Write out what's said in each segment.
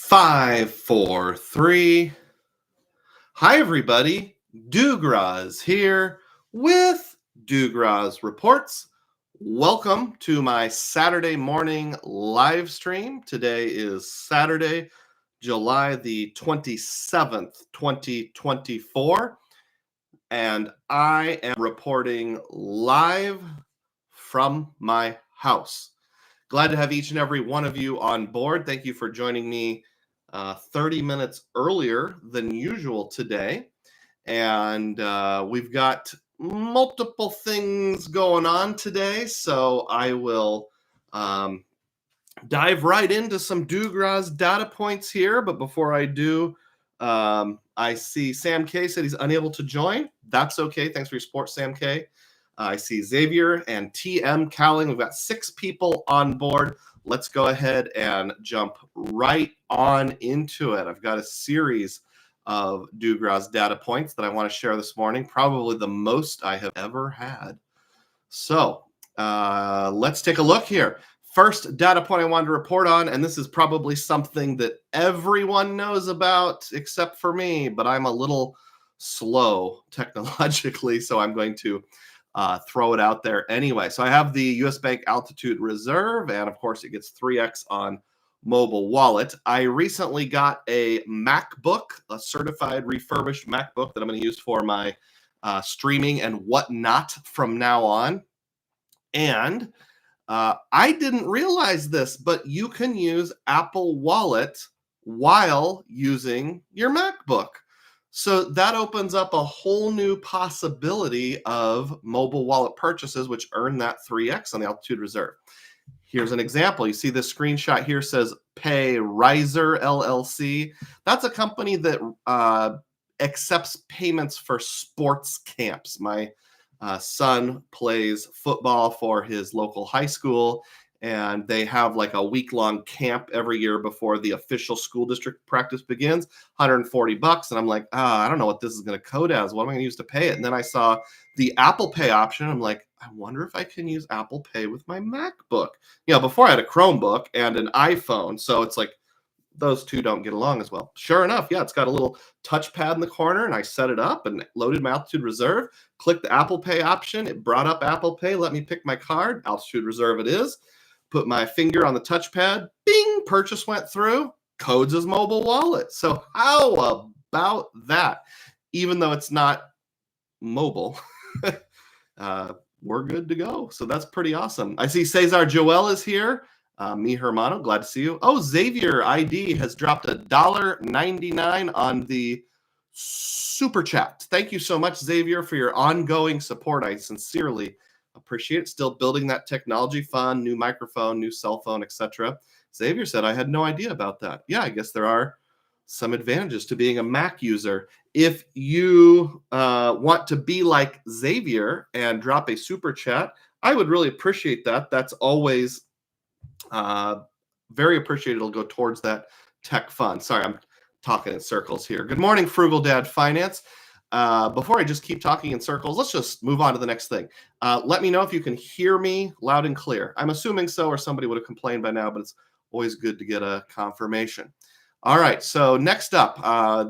Five, four, three. Hi, everybody. DUGROZ here with DUGROZ Reports. Welcome to my Saturday morning live stream. Today is Saturday, July the 27th, 2024. And I am reporting live from my house. Glad to have each and every one of you on board. Thank you for joining me 30 minutes earlier than usual today. And we've got multiple things going on today, so I will dive right into some DUGROZ data points here. But before I do, I see Sam K said he's unable to join. That's okay. Thanks for your support, Sam K. I see Xavier and TM Cowling. We've got 6 people on board. Let's go ahead and jump right on into it. I've got a series of DUGROZ data points that I want to share this morning, probably the most I have ever had. So let's take a look here. First data point I wanted to report on, and this is probably something that everyone knows about except for me, but I'm a little slow technologically, so I'm going to throw it out there anyway. So I have the US Bank Altitude Reserve, and of course it gets 3x on mobile wallet. I recently got a MacBook, a certified refurbished MacBook that I'm going to use for my streaming and whatnot from now on. And I didn't realize this, but you can use Apple Wallet while using your MacBook. So that opens up a whole new possibility of mobile wallet purchases, which earn that 3x on the Altitude Reserve. Here's an example. You see this screenshot here says Pay Riser LLC. That's a company that accepts payments for sports camps. My son plays football for his local high school, and they have like a week-long camp every year before the official school district practice begins, $140. And I'm like, I don't know what this is going to code as. What am I going to use to pay it? And then I saw the Apple Pay option. I'm like, I wonder if I can use Apple Pay with my MacBook. Before I had a Chromebook and an iPhone. So it's like, those two don't get along as well. Sure enough, yeah, it's got a little touchpad in the corner, and I set it up and loaded my Altitude Reserve, clicked the Apple Pay option. It brought up Apple Pay, let me pick my card. Altitude Reserve it is. Put my finger on the touchpad, bing, purchase went through, codes as mobile wallet. So how about that? Even though it's not mobile, we're good to go. So that's pretty awesome. I see Cesar Joel is here. Mi Hermano, glad to see you. Oh, Xavier ID has dropped $1.99 on the super chat. Thank you so much, Xavier, for your ongoing support. I sincerely appreciate it. Still building that technology fund, new microphone, new cell phone, etc. Xavier said, I had no idea about that. Yeah, I guess there are some advantages to being a Mac user. If you want to be like Xavier and drop a super chat, I would really appreciate that. That's always very appreciated. It'll go towards that tech fund. Sorry, I'm talking in circles here. Good morning, Frugal Dad Finance. Before I just keep talking in circles, let's just move on to the next thing. Let me know if you can hear me loud and clear. I'm assuming so, or somebody would have complained by now, but it's always good to get a confirmation. All right, so next up,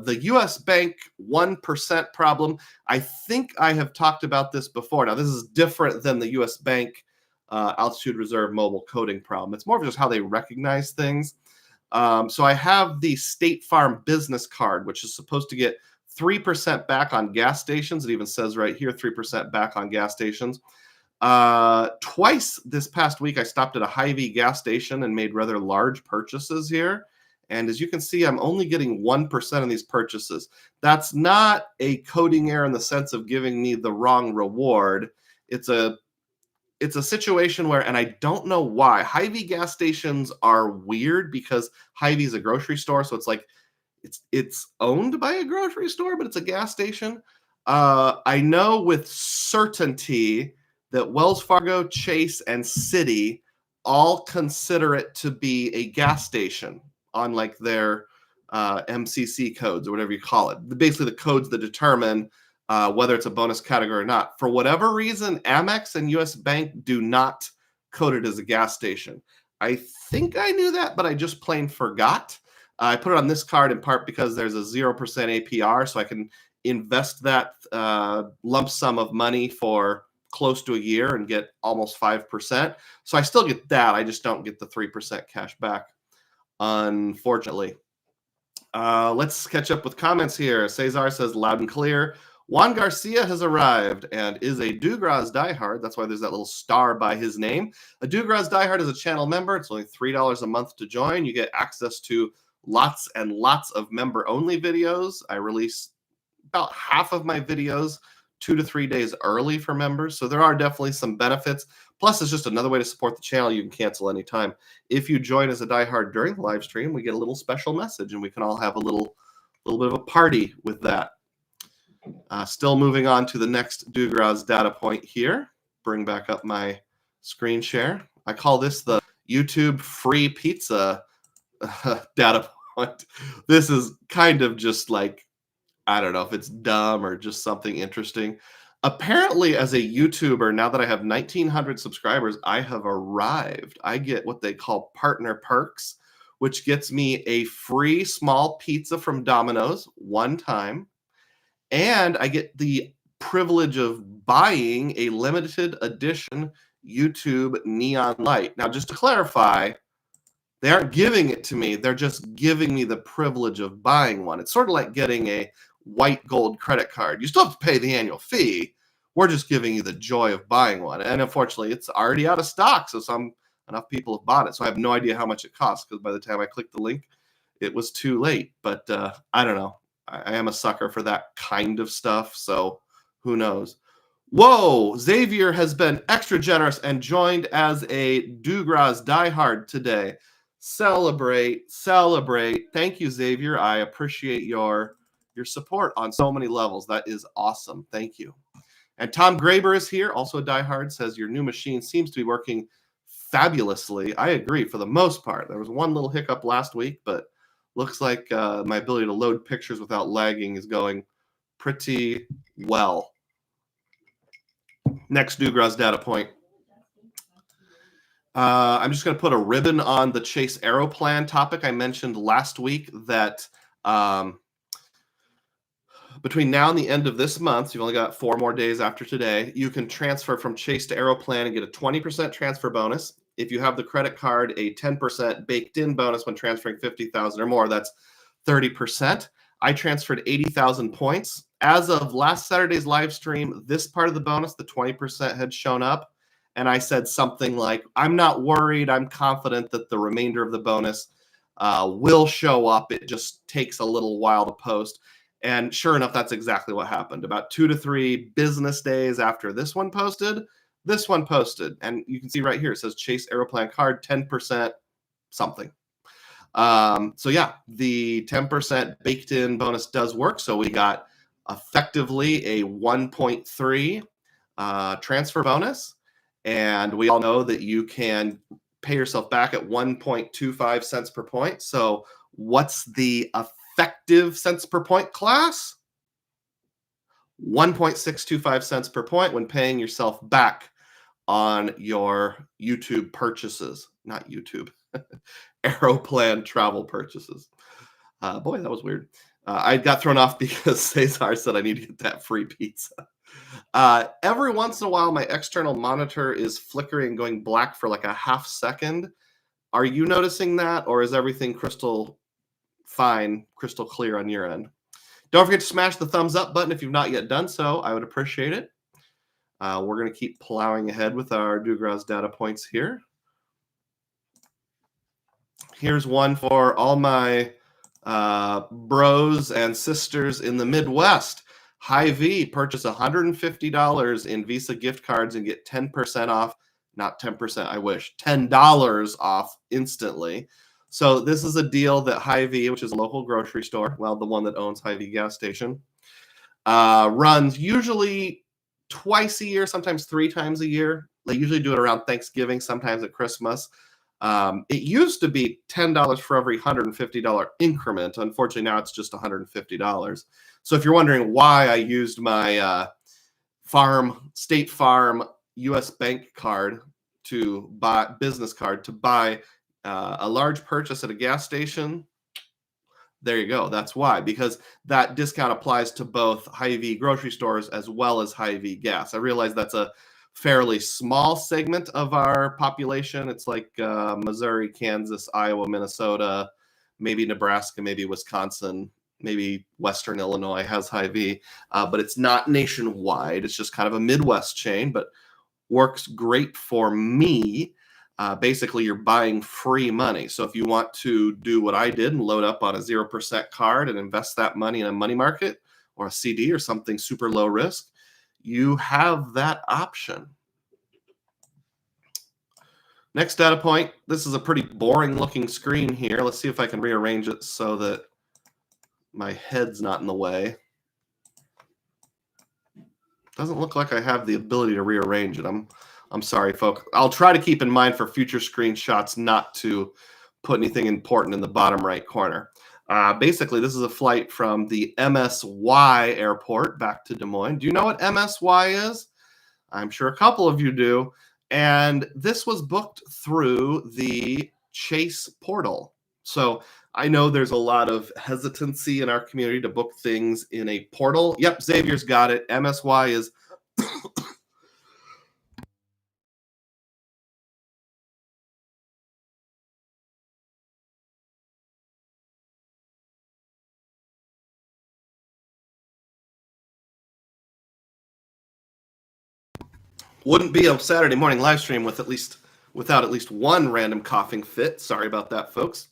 the US Bank 1% problem. I think I have talked about this before. Now, this is different than the US Bank Altitude Reserve mobile coding problem. It's more of just how they recognize things. So I have the State Farm business card, which is supposed to get 3% back on gas stations. It even says right here, 3% back on gas stations. Twice this past week, I stopped at a Hy-Vee gas station and made rather large purchases here. And as you can see, I'm only getting 1% of these purchases. That's not a coding error in the sense of giving me the wrong reward. It's a situation where, and I don't know why, Hy-Vee gas stations are weird because Hy-Vee is a grocery store. So it's like, it's owned by a grocery store, but it's a gas station. I know with certainty that Wells Fargo, Chase, and Citi all consider it to be a gas station on like their MCC codes or whatever you call it. Basically the codes that determine whether it's a bonus category or not. For whatever reason, Amex and US Bank do not code it as a gas station. I think I knew that, but I just plain forgot. I put it on this card in part because there's a 0% APR, so I can invest that lump sum of money for close to a year and get almost 5%. So I still get that. I just don't get the 3% cash back, unfortunately. Let's catch up with comments here. Cesar says loud and clear. Juan Garcia has arrived and is a DUGROZ diehard. That's why there's that little star by his name. A DUGROZ diehard is a channel member. It's only $3 a month to join. You get access to lots and lots of member-only videos. I release about half of my videos 2 to 3 days early for members. So there are definitely some benefits. Plus, it's just another way to support the channel. You can cancel anytime. If you join as a diehard during the live stream, we get a little special message, and we can all have a little bit of a party with that. Still moving on to the next DUGROZ data point here. Bring back up my screen share. I call this the YouTube free pizza data point. This is kind of just like, I don't know if it's dumb or just something interesting. Apparently, as a YouTuber, now that I have 1,900 subscribers, I have arrived. I get what they call partner perks, which gets me a free small pizza from Domino's one time. And I get the privilege of buying a limited edition YouTube neon light. Now, just to clarify, they aren't giving it to me. They're just giving me the privilege of buying one. It's sort of like getting a white gold credit card. You still have to pay the annual fee. We're just giving you the joy of buying one. And unfortunately, it's already out of stock. So enough people have bought it. So I have no idea how much it costs, because by the time I clicked the link, it was too late. But I don't know. I am a sucker for that kind of stuff. So who knows? Whoa, Xavier has been extra generous and joined as a DUGROZ diehard today. Celebrate. Thank you, Xavier. I appreciate your support on so many levels. That is awesome. Thank you. And Tom Graber is here, also a diehard, says your new machine seems to be working fabulously. I agree for the most part. There was one little hiccup last week, but looks like my ability to load pictures without lagging is going pretty well. Next DUGROZ data point. I'm just going to put a ribbon on the Chase Aeroplan topic. I mentioned last week that between now and the end of this month, you've only got 4 more days after today, you can transfer from Chase to Aeroplan and get a 20% transfer bonus. If you have the credit card, a 10% baked-in bonus when transferring 50,000 or more. That's 30%. I transferred 80,000 points. As of last Saturday's live stream, this part of the bonus, the 20%, had shown up. And I said something like, I'm not worried. I'm confident that the remainder of the bonus will show up. It just takes a little while to post. And sure enough, that's exactly what happened. About 2 to 3 business days after this one posted. And you can see right here, it says Chase Aeroplan card, 10% something. So yeah, the 10% baked in bonus does work. So we got effectively a 1.3 transfer bonus. And we all know that you can pay yourself back at 1.25 cents per point. So what's the effective cents per point class? 1.625 cents per point when paying yourself back on your YouTube purchases. Not YouTube. Aeroplan travel purchases. Boy, that was weird. I got thrown off because Cesar said I need to get that free pizza. Every once in a while, my external monitor is flickering and going black for like a half second. Are you noticing that, or is everything crystal clear on your end? Don't forget to smash the thumbs up button if you've not yet done so. I would appreciate it. We're going to keep plowing ahead with our DUGROZ data points here. Here's one for all my bros and sisters in the Midwest. Hy-Vee, purchase $150 in Visa gift cards and get 10% off. Not 10%, I wish. $10 off instantly. So this is a deal that Hy-Vee, which is a local grocery store, well, the one that owns Hy-Vee gas station, runs usually twice a year, sometimes 3 times a year. They usually do it around Thanksgiving, sometimes at Christmas. It used to be $10 for every $150 increment. Unfortunately, now it's just $150. So if you're wondering why I used my State Farm U.S. Bank card to buy business card to buy a large purchase at a gas station, There you go. That's why, because that discount applies to both Hy-Vee grocery stores as well as Hy-Vee gas. I realize that's a fairly small segment of our population. It's like Missouri, Kansas, Iowa, Minnesota, maybe Nebraska, maybe Wisconsin, maybe Western Illinois has Hy-Vee, but it's not nationwide. It's just kind of a Midwest chain, but works great for me. Basically, you're buying free money. So if you want to do what I did and load up on a 0% card and invest that money in a money market or a CD or something super low risk, you have that option. Next data point. This is a pretty boring looking screen here. Let's see if I can rearrange it so that my head's not in the way. Doesn't look like I have the ability to rearrange it. I'm sorry, folks. I'll try to keep in mind for future screenshots not to put anything important in the bottom right corner. Basically, this is a flight from the MSY airport back to Des Moines. Do you know what MSY is? I'm sure a couple of you do. And this was booked through the Chase portal. So I know there's a lot of hesitancy in our community to book things in a portal. Yep, Xavier's got it. MSY is wouldn't be a Saturday morning live stream without at least one random coughing fit. Sorry about that, folks.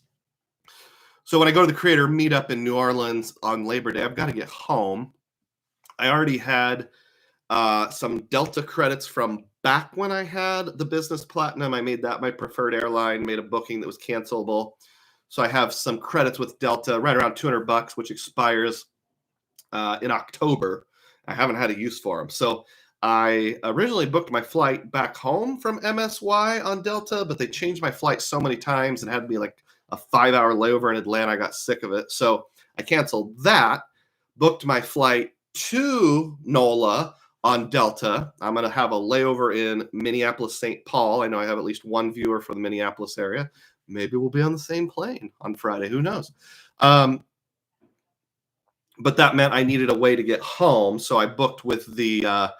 So when I go to the creator meetup in New Orleans on Labor Day, I've got to get home. I already had some Delta credits from back when I had the business platinum. I made that my preferred airline, made a booking that was cancelable. So I have some credits with Delta right around $200, which expires in October. I haven't had a use for them. So I originally booked my flight back home from MSY on Delta, but they changed my flight so many times and had me like a 5-hour layover in Atlanta. I got sick of it. So I canceled that, booked my flight to NOLA on Delta. I'm going to have a layover in Minneapolis, St. Paul. I know I have at least one viewer from the Minneapolis area. Maybe we'll be on the same plane on Friday. Who knows? But that meant I needed a way to get home. So I booked with the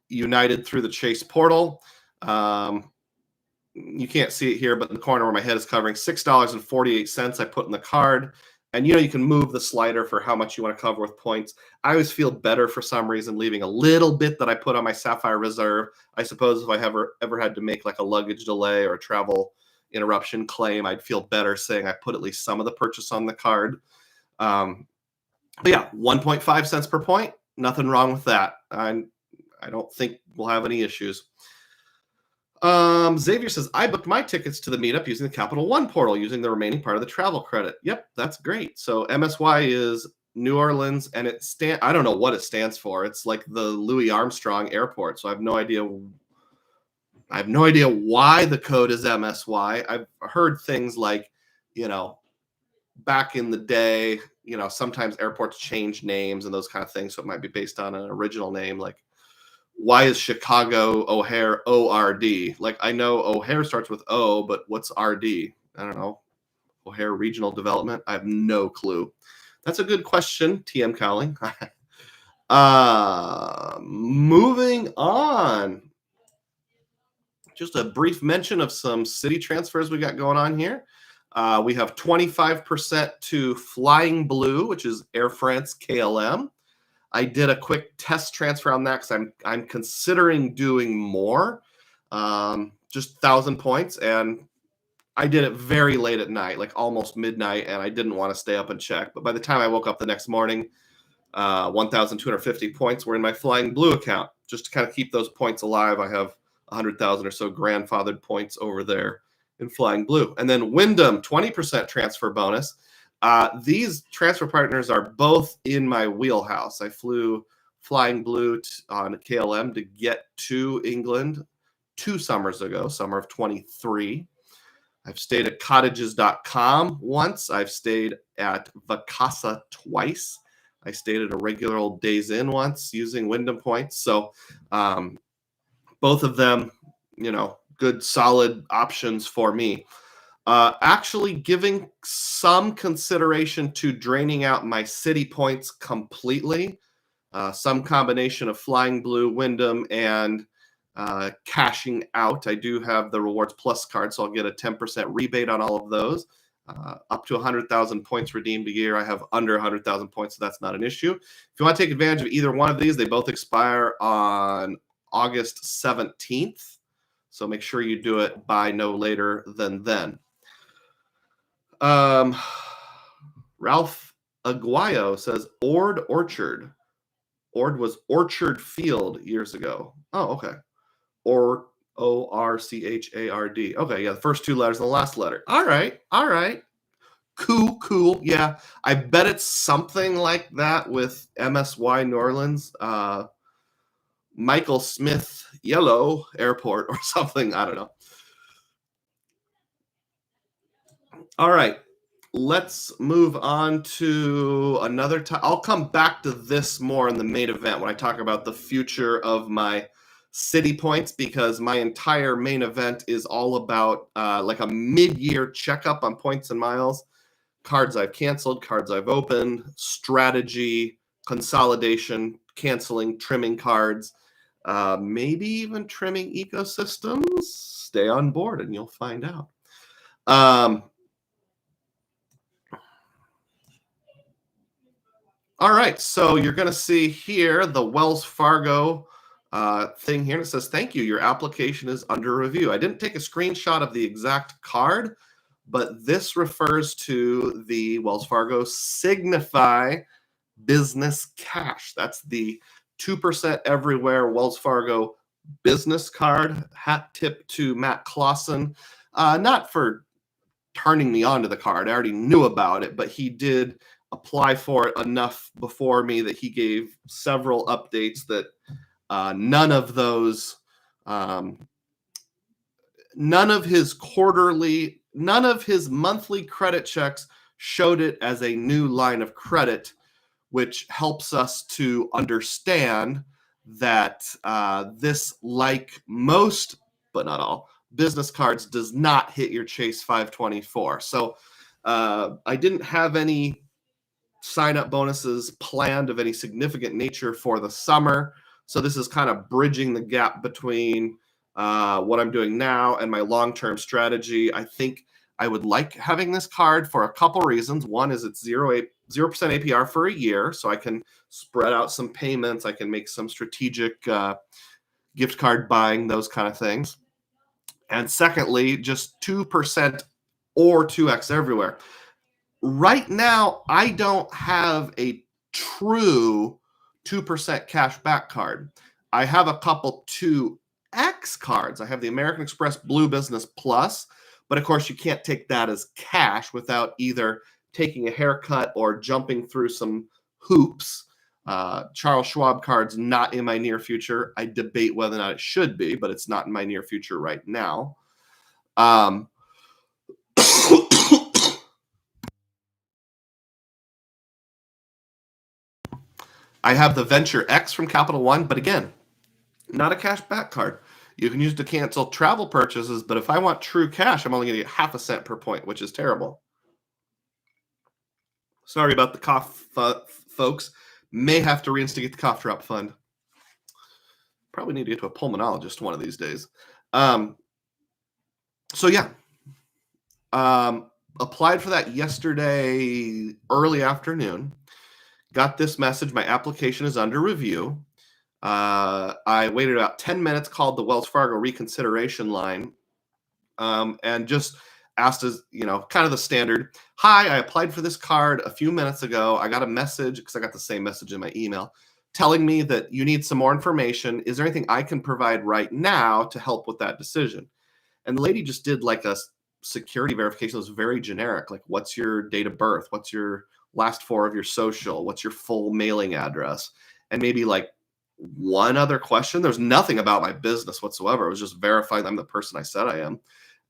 United through the Chase portal. You can't see it here, but in the corner where my head is covering, $6.48 I put in the card. And, you can move the slider for how much you want to cover with points. I always feel better for some reason leaving a little bit that I put on my Sapphire Reserve. I suppose if I ever had to make like a luggage delay or a travel interruption claim, I'd feel better saying I put at least some of the purchase on the card. But yeah, 1.5 cents per point. Nothing wrong with that. I don't think we'll have any issues. Xavier says, I booked my tickets to the meetup using the Capital One portal, using the remaining part of the travel credit. Yep, that's great. So MSY is New Orleans, and I don't know what it stands for. It's like the Louis Armstrong Airport. So I have no idea why the code is MSY. I've heard things like, back in the day, sometimes airports change names and those kind of things. So it might be based on an original name, like, why is Chicago O'Hare ORD? Like, I know O'Hare starts with O, but what's RD? I don't know. O'Hare Regional Development? I have no clue. That's a good question, TM Cowling. Moving on. Just a brief mention of some city transfers we got going on here. We have 25% to Flying Blue, which is Air France KLM. I did a quick test transfer on that because I'm considering doing more, just 1,000 points, and I did it very late at night, like almost midnight, and I didn't want to stay up and check. But by the time I woke up the next morning, 1,250 points were in my Flying Blue account. Just to kind of keep those points alive, I have 100,000 or so grandfathered points over there in Flying Blue. And then Windam, 20% transfer bonus. These transfer partners are both in my wheelhouse. I flew Flying Blue on KLM to get to England 2 summers ago, summer of 23. I've stayed at cottages.com once. I've stayed at Vacasa twice. I stayed at a regular old Days Inn once using Windam points. So both of them, good, solid options for me. Actually giving some consideration to draining out my city points completely. Some combination of Flying Blue, Windam, and cashing out. I do have the Rewards Plus card, so I'll get a 10% rebate on all of those. Up to 100,000 points redeemed a year. I have under 100,000 points, so that's not an issue. If you want to take advantage of either one of these, they both expire on August 17th. So make sure you do it by no later than then. Ralph Aguayo says Ord Orchard. Ord was Orchard Field years ago. Oh, okay. Or Orchard. Okay, yeah, the first two letters and the last letter. All right. Cool. Yeah, I bet it's something like that with MSY New Orleans. Michael Smith Yellow Airport or something. I don't know. All right. Let's move on to another time. I'll come back to this more in the main event when I talk about the future of my city points, because my entire main event is all about like a mid-year checkup on points and miles, cards I've canceled, cards I've opened, strategy, consolidation, canceling, trimming cards, maybe even trimming ecosystems. Stay on board and you'll find out. All right, so you're going to see here the Wells Fargo thing here. And it says, thank you. Your application is under review. I didn't take a screenshot of the exact card, but this refers to the Wells Fargo Signify Business Cash. That's the 2% everywhere Wells Fargo business card. Hat tip to Matt Clausen. Not for turning me on to the card. I already knew about it, but he did apply for it enough before me that he gave several updates that none of those, none of his monthly credit checks showed it as a new line of credit, which helps us to understand that this, like most, but not all, business cards, does not hit your Chase 524. So I didn't have any sign-up bonuses planned of any significant nature for the summer. So this is kind of bridging the gap between what I'm doing now and my long-term strategy. I think I would like having this card for a couple reasons. One is it's 0% APR for a year, so I can spread out some payments. I can make some strategic gift card buying, those kind of things. And secondly, just 2% or 2x everywhere. Right now, I don't have a true 2% cash back card. I have a couple 2x cards. I have the American Express Blue Business Plus, but of course you can't take that as cash without either taking a haircut or jumping through some hoops. Charles Schwab card's not in my near future. I debate whether or not it should be, but it's not in my near future right now. I have the Venture X from Capital One, but again, not a cash back card. You can use it to cancel travel purchases, but if I want true cash, I'm only going to get half a cent per point, which is terrible. Sorry about the cough, folks. May have to reinstigate the cough drop fund. Probably need to get to a pulmonologist one of these days. So yeah, applied for that yesterday early afternoon. Got this message. My application is under review. I waited about 10 minutes, called the Wells Fargo reconsideration line, and just asked as, kind of the standard, hi, I applied for this card a few minutes ago. I got a message, because I got the same message in my email, telling me that you need some more information. Is there anything I can provide right now to help with that decision? And the lady just did like a security verification that was very generic, like what's your date of birth? What's your last four of your social? What's your full mailing address? And maybe like one other question. There's nothing about my business whatsoever. It was just verifying I'm the person I said I am.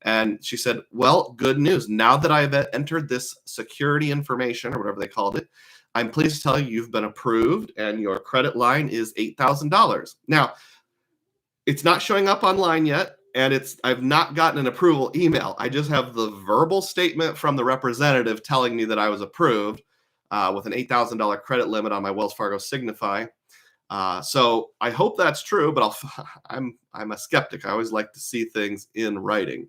And she said, well, good news. Now that I've entered this security information, or whatever they called it, I'm pleased to tell you you've been approved and your credit line is $8,000. Now, it's not showing up online yet. and I've not gotten an approval email. I just have the verbal statement from the representative telling me that I was approved with an $8,000 credit limit on my Wells Fargo Signify. So I hope that's true, but I'm a skeptic. I always like to see things in writing.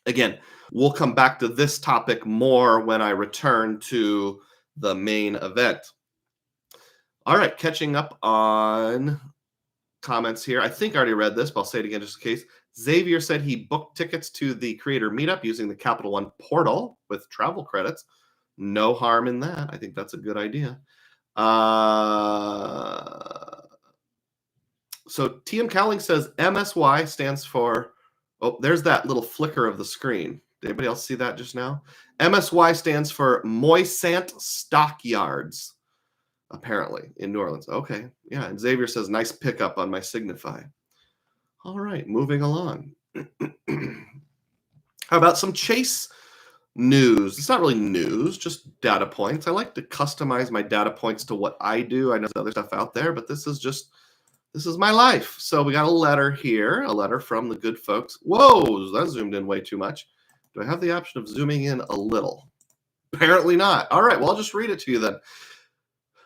Again, we'll come back to this topic more when I return to the main event. All right, catching up on comments here. I think I already read this, but I'll say it again just in case. Xavier said he booked tickets to the creator meetup using the Capital One portal with travel credits. No harm in that. I think that's a good idea. So TM Cowling says MSY stands for, oh, there's that little flicker of the screen. Did anybody else see that just now? MSY stands for Moisant Stockyards, apparently, in New Orleans. Okay, yeah, and Xavier says, nice pickup on my Signify. All right, moving along. How about some Chase news? It's not really news, just data points. I like to customize my data points to what I do. I know there's other stuff out there, but this is my life. So we got a letter here, a letter from the good folks. Whoa, that zoomed in way too much. Do I have the option of zooming in a little? Apparently not. All right, well, I'll just read it to you then.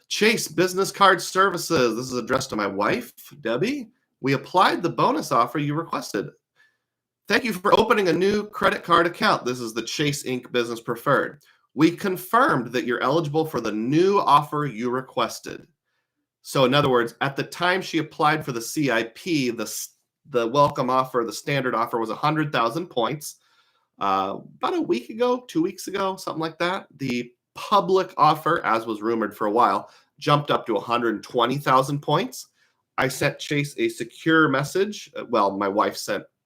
Chase Business Card Services. This is addressed to my wife, Debbie. We applied the bonus offer you requested. Thank you for opening a new credit card account. This is the Chase Inc. Business Preferred. We confirmed that you're eligible for the new offer you requested. So in other words, at the time she applied for the CIP, the welcome offer, the standard offer was 100,000 points. About a week ago, 2 weeks ago, something like that. The public offer, as was rumored for a while, jumped up to 120,000 points. I sent Chase a secure message. Well,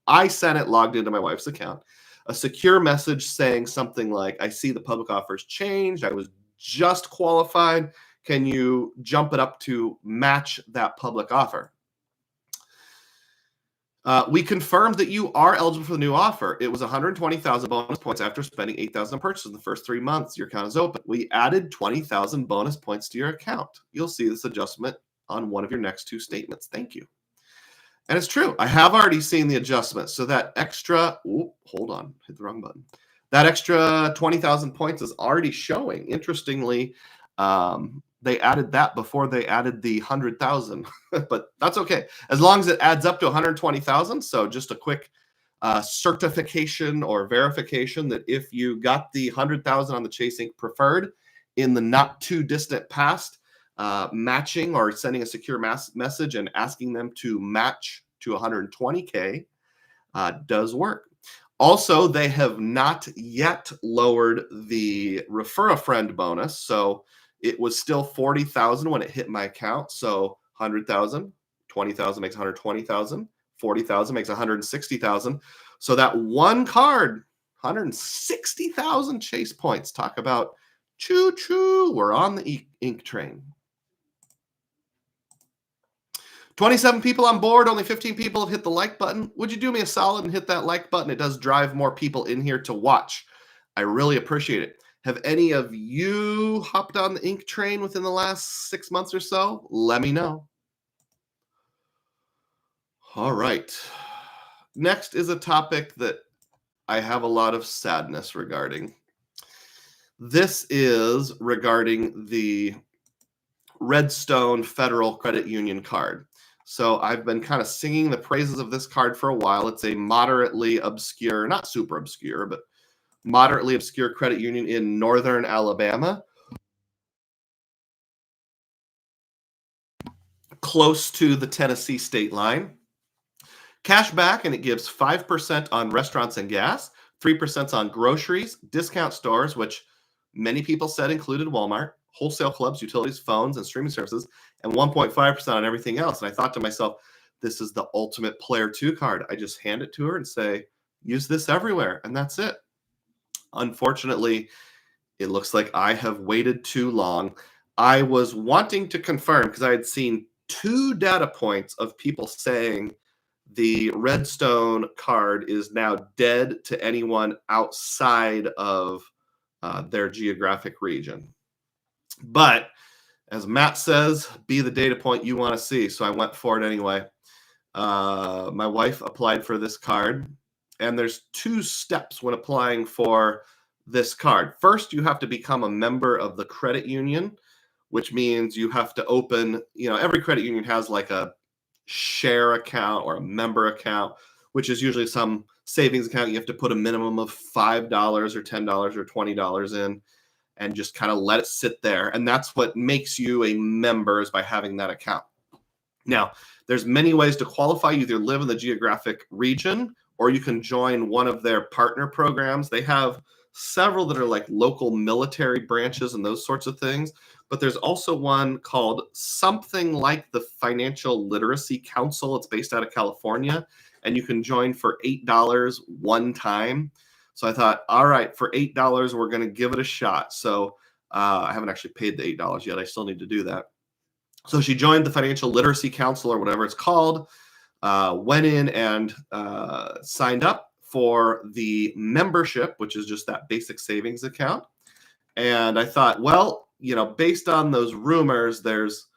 I sent it logged into my wife's account. A secure message saying something like, I see the public offers changed. I was just qualified. Can you jump it up to match that public offer? We confirmed that you are eligible for the new offer. It was 120,000 bonus points after spending 8,000 on purchases in the first 3 months. Your account is open. We added 20,000 bonus points to your account. You'll see this adjustment on one of your next two statements. Thank you. And it's true. I have already seen the adjustment. So that extra, hold on, hit the wrong button. That extra 20,000 points is already showing. Interestingly, they added that before they added the 100,000, but that's okay. As long as it adds up to 120,000. So just a quick certification or verification that if you got the 100,000 on the Chase Inc. Preferred in the not too distant past, matching or sending a secure message and asking them to match to 120K does work. Also, they have not yet lowered the refer a friend bonus. So it was still 40,000 when it hit my account. So 100,000, 20,000 makes 120,000, 40,000 makes 160,000. So that one card, 160,000 Chase points. Talk about choo-choo. We're on the ink train. 27 people on board. Only 15 people have hit the like button. Would you do me a solid and hit that like button? It does drive more people in here to watch. I really appreciate it. Have any of you hopped on the ink train within the last 6 months or so? Let me know. All right. Next is a topic that I have a lot of sadness regarding. This is regarding the Redstone Federal Credit Union card. So I've been kind of singing the praises of this card for a while. It's a moderately obscure, not super obscure, but moderately obscure credit union in northern Alabama, close to the Tennessee state line. Cash back, and it gives 5% on restaurants and gas, 3% on groceries, discount stores, which many people said included Walmart, wholesale clubs, utilities, phones, and streaming services, and 1.5% on everything else. And I thought to myself, this is the ultimate player 2 card. I just hand it to her and say, use this everywhere, and that's it. Unfortunately, it looks like I have waited too long. I was wanting to confirm because I had seen 2 data points of people saying the Redstone card is now dead to anyone outside of their geographic region. But as Matt says, be the data point you want to see. So I went for it anyway. My wife applied for this card, and there's 2 steps when applying for this card. First, you have to become a member of the credit union, which means you have to open, every credit union has like a share account or a member account, which is usually some savings account. You have to put a minimum of $5 or $10 or $20 in and just kind of let it sit there. And that's what makes you a member, is by having that account. Now, there's many ways to qualify. You either live in the geographic region or you can join one of their partner programs. They have several that are like local military branches and those sorts of things. But there's also one called something like the Financial Literacy Council. It's based out of California, and you can join for $8 one time. So I thought, all right, for $8, we're going to give it a shot. So I haven't actually paid the $8 yet. I still need to do that. So she joined the Financial Literacy Council, or whatever it's called, went in and signed up for the membership, which is just that basic savings account. And I thought, well, based on those rumors, there's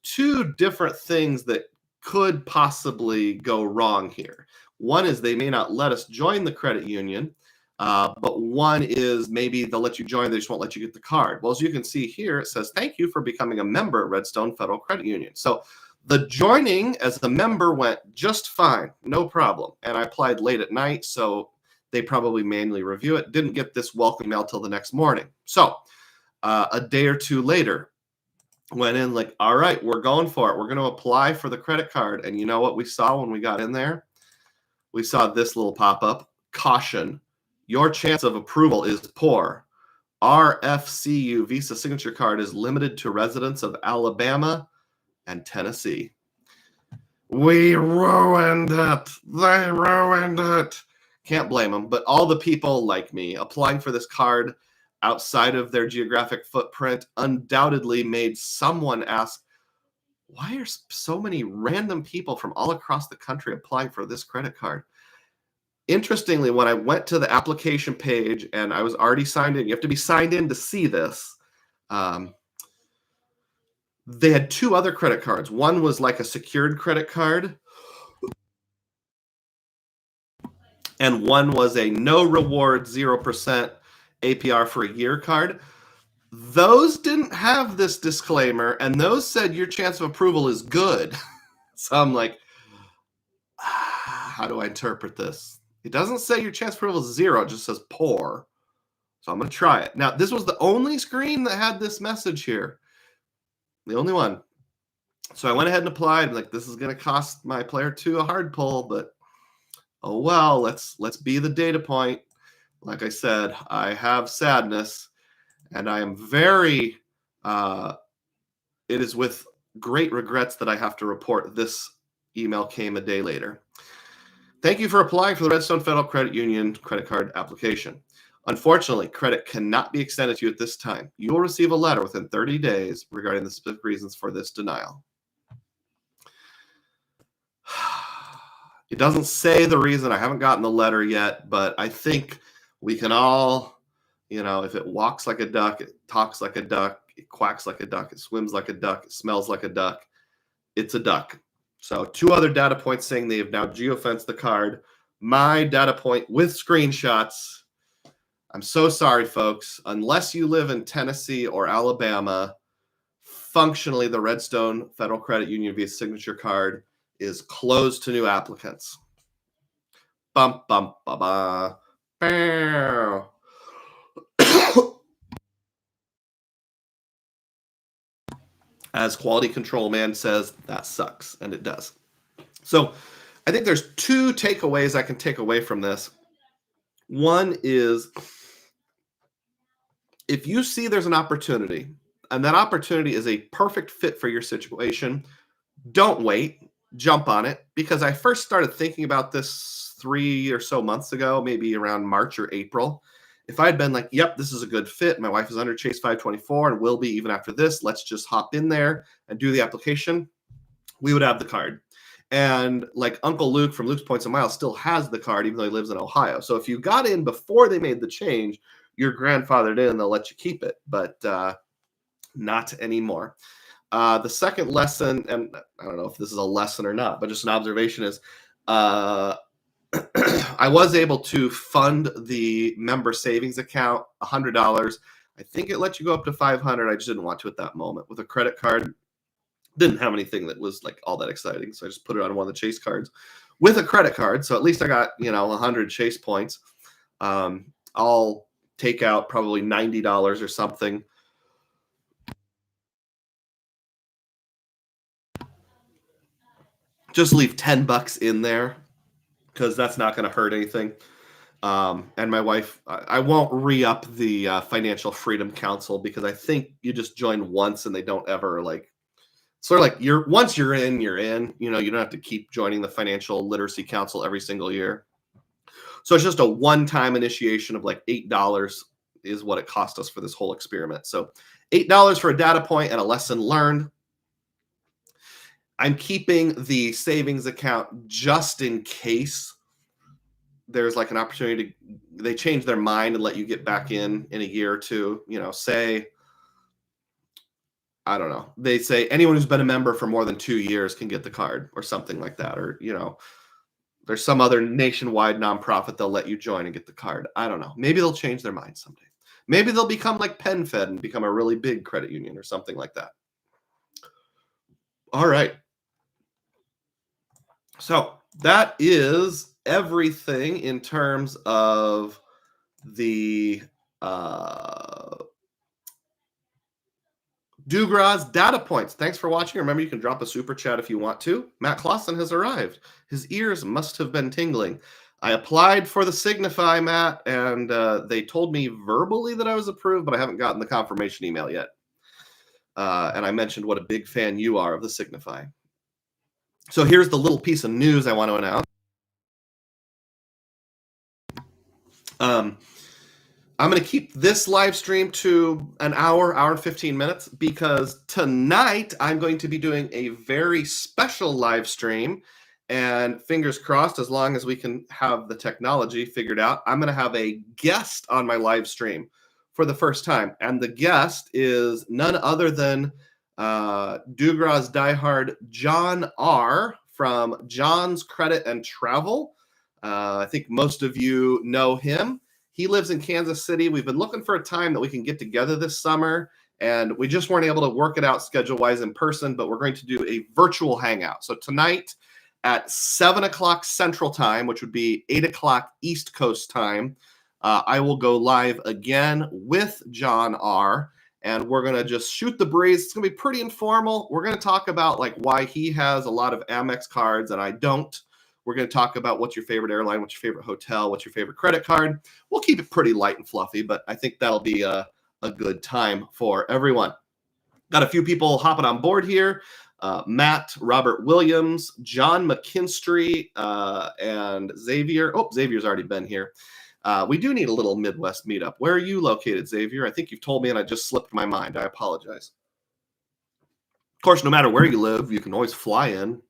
2 different things that could possibly go wrong here. One is they may not let us join the credit union, but one is maybe they'll let you join, they just won't let you get the card. Well, as you can see here, it says, thank you for becoming a member at Redstone Federal Credit Union. So the joining as a member went just fine, no problem. And I applied late at night, so they probably manually review it. Didn't get this welcome mail till the next morning. So a day or 2 later, went in like, all right, we're going for it. We're going to apply for the credit card. And you know what we saw when we got in there? We saw this little pop-up: caution, your chance of approval is poor. RFCU Visa Signature Card is limited to residents of Alabama and Tennessee. We ruined it. They ruined it. Can't blame them. But all the people like me applying for this card outside of their geographic footprint undoubtedly made someone ask, why are so many random people from all across the country applying for this credit card? Interestingly, when I went to the application page and I was already signed in, you have to be signed in to see this. They had 2 other credit cards. One was like a secured credit card, and one was a no reward 0% APR for a year card. Those didn't have this disclaimer, and those said your chance of approval is good. So I'm like, how do I interpret this? It doesn't say your chance of approval is 0. It just says poor. So I'm going to try it. Now, this was the only screen that had this message here. The only one. So I went ahead and applied. I'm like, this is going to cost my player 2 a hard pull, but oh well, let's be the data point. Like I said, I have sadness, and I am very, it is with great regrets that I have to report this email came a day later. Thank you for applying for the Redstone Federal Credit Union credit card application. Unfortunately, credit cannot be extended to you at this time. You will receive a letter within 30 days regarding the specific reasons for this denial. It doesn't say the reason. I haven't gotten the letter yet, but I think we can all, if it walks like a duck, it talks like a duck, it quacks like a duck, it swims like a duck, it smells like a duck, it's a duck. So 2 other data points saying they have now geofenced the card. My data point with screenshots. I'm so sorry, folks. Unless you live in Tennessee or Alabama, functionally the Redstone Federal Credit Union Visa Signature Card is closed to new applicants. Bum, bum, ba, ba. As quality control man says, that sucks, and it does. So I think there's 2 takeaways I can take away from this. One is, if you see there's an opportunity, and that opportunity is a perfect fit for your situation, don't wait, jump on it. Because I first started thinking about this 3 or so months ago, maybe around March or April. If I had been like, yep, this is a good fit, my wife is under Chase 524 and will be even after this, let's just hop in there and do the application, we would have the card. And like Uncle Luke from Luke's Points and Miles still has the card, even though he lives in Ohio. So if you got in before they made the change, you're grandfathered in and they'll let you keep it, but not anymore. The second lesson, and I don't know if this is a lesson or not, but just an observation is uh, I was able to fund the member savings account $100. I think it let you go up to 500. I just didn't want to at that moment. With a credit card, didn't have anything that was like all that exciting, so I just put it on one of the Chase cards with a credit card. So at least I got 100 Chase points. I'll take out probably $90 or something. Just leave $10 in there because that's not going to hurt anything. And my wife, I won't re-up the Financial Freedom Council because I think you just join once and they don't ever sort of like once you're in, you're in. You don't have to keep joining the Financial Literacy Council every single year. So it's just a one-time initiation of like $8 is what it cost us for this whole experiment. So $8 for a data point and a lesson learned. I'm keeping the savings account just in case there's like an opportunity they change their mind and let you get back in a year or two. Say, I don't know, they say anyone who's been a member for more than 2 years can get the card or something like that. Or, there's some other nationwide nonprofit they'll let you join and get the card. I don't know. Maybe they'll change their mind someday. Maybe they'll become like PenFed and become a really big credit union or something like that. All right. So that is everything in terms of the DUGROZ data points. Thanks for watching. Remember, you can drop a super chat if you want to. Matt Clausen has arrived. His ears must have been tingling. I applied for the Signify, Matt, and they told me verbally that I was approved, but I haven't gotten the confirmation email yet. And I mentioned what a big fan you are of the Signify. So here's the little piece of news I want to announce. I'm going to keep this live stream to an hour and 15 minutes because tonight I'm going to be doing a very special live stream. And fingers crossed, as long as we can have the technology figured out, I'm going to have a guest on my live stream for the first time. And the guest is none other than DUGROZ Diehard John R. from John's Credit and Travel. I think most of you know him. He lives in Kansas City. We've been looking for a time that we can get together this summer, and we just weren't able to work it out schedule-wise in person, but we're going to do a virtual hangout. So tonight at 7 o'clock Central Time, which would be 8 o'clock East Coast time, I will go live again with John R., and we're going to just shoot the breeze. It's going to be pretty informal. We're going to talk about like why he has a lot of Amex cards and I don't. We're going to talk about what's your favorite airline, what's your favorite hotel, what's your favorite credit card. We'll keep it pretty light and fluffy, but I think that'll be a good time for everyone. Got a few people hopping on board here. Matt, Robert Williams, John McKinstry, and Xavier. Oh, Xavier's already been here. We do need a little Midwest meetup. Where are you located, Xavier? I think you've told me and I just slipped my mind. I apologize. Of course, no matter where you live, you can always fly in.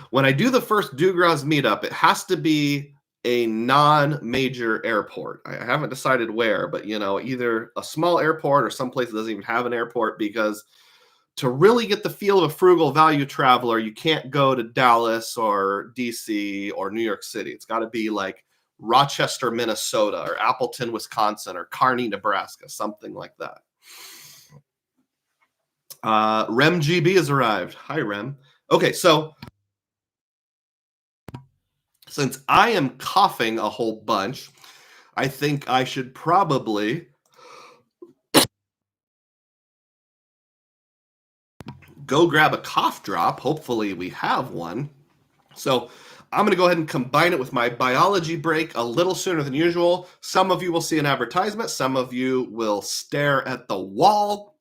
When I do the first DUGROZ meetup, it has to be a non-major airport. I haven't decided where, but either a small airport or someplace that doesn't even have an airport, because to really get the feel of a frugal value traveler, you can't go to Dallas or DC or New York City. It's got to be like Rochester, Minnesota, or Appleton, Wisconsin, or Kearney, Nebraska, something like that. Rem GB has arrived. Hi, Rem. Okay, so since I am coughing a whole bunch, I think I should probably go grab a cough drop. Hopefully we have one. So I'm going to go ahead and combine it with my biology break a little sooner than usual. Some of you will see an advertisement. Some of you will stare at the wall.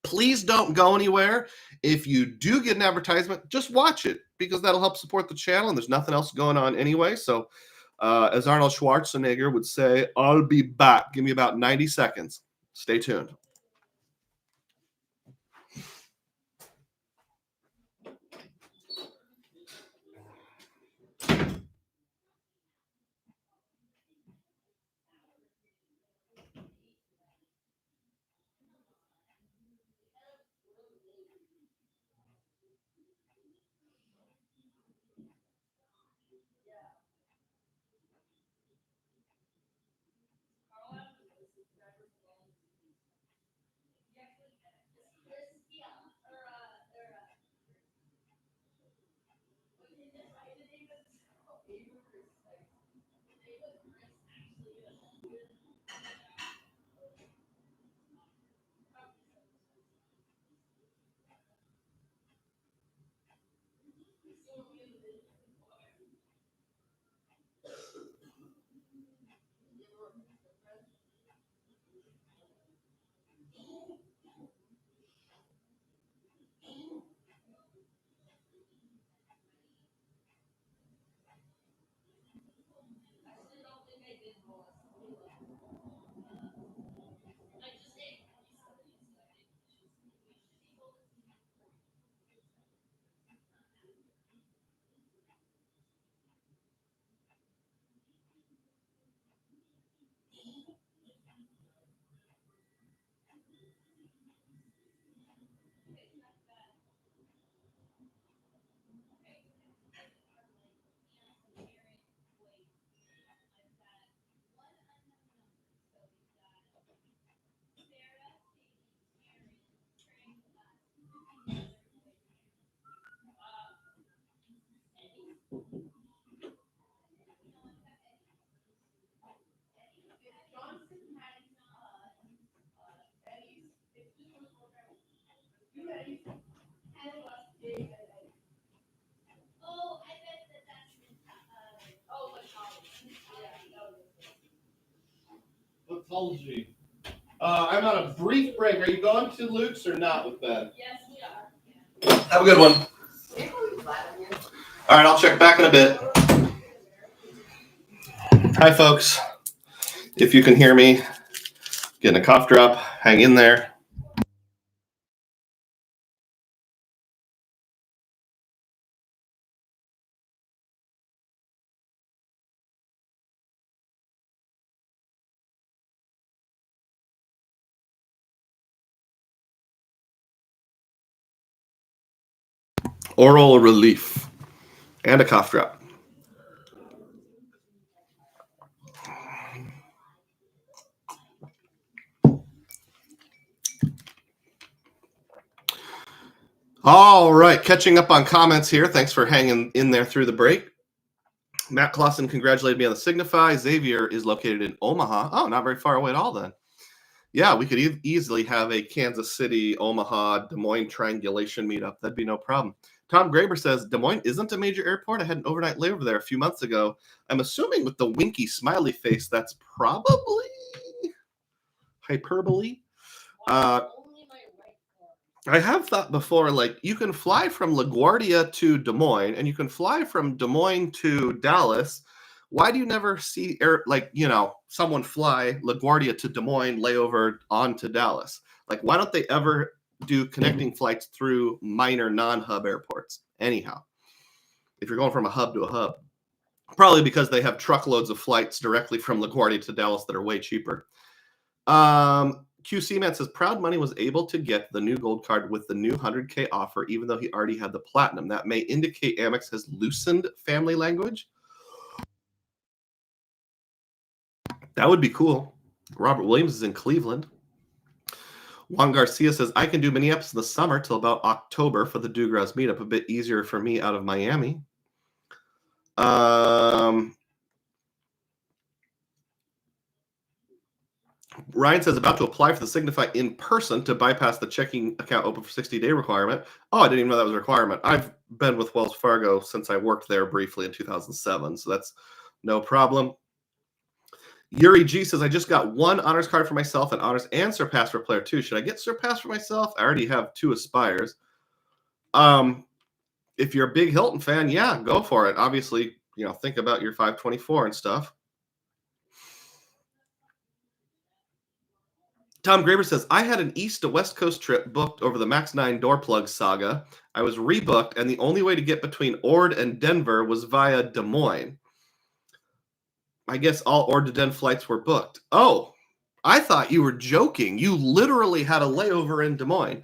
Please don't go anywhere. If you do get an advertisement, just watch it because that'll help support the channel, and there's nothing else going on anyway. So as Arnold Schwarzenegger would say, I'll be back. Give me about 90 seconds. Stay tuned. apology. I'm on a brief break. Are you going to Luke's or not with Ben? Yes, we are. Have a good one. All right, I'll check back in a bit. Hi, folks. If you can hear me, getting a cough drop, hang in there. Oral relief and a cough drop. All right, catching up on comments here. Thanks for hanging in there through the break. Matt Clausen congratulated me on the Signify. Xavier is located in Omaha. Oh, not very far away at all then. Yeah, we could easily have a Kansas City, Omaha, Des Moines triangulation meetup. That'd be no problem. Tom Graber says, Des Moines isn't a major airport. I had an overnight layover there a few months ago. I'm assuming with the winky smiley face, that's probably hyperbole. I have thought before, like, you can fly from LaGuardia to Des Moines, and you can fly from Des Moines to Dallas. Why do you never see someone fly LaGuardia to Des Moines, layover on to Dallas? Like, why don't they ever do connecting flights through minor non-hub airports? Anyhow, if you're going from a hub to a hub, probably because they have truckloads of flights directly from LaGuardia to Dallas that are way cheaper. QC Man says Proud Money was able to get the new gold card with the new 100K offer, even though he already had the platinum. That may indicate Amex has loosened family language. That would be cool. Robert Williams is in Cleveland. Juan Garcia says, I can do Minneapolis in the summer till about October for the DUGROZ meetup. A bit easier for me out of Miami. Ryan says, about to apply for the Signify in person to bypass the checking account open for 60-day requirement. Oh, I didn't even know that was a requirement. I've been with Wells Fargo since I worked there briefly in 2007, so that's no problem. Yuri G says, I just got one honors card for myself and honors and surpass for player 2. Should I get surpass for myself? I already have 2 aspires. If you're a big Hilton fan, yeah, go for it. Obviously, think about your 524 and stuff. Tom Graber says, I had an east to west coast trip booked over the Max 9 door plug saga. I was rebooked, and the only way to get between Ord and Denver was via Des Moines. I guess all Ord to Den flights were booked. Oh, I thought you were joking. You literally had a layover in Des Moines.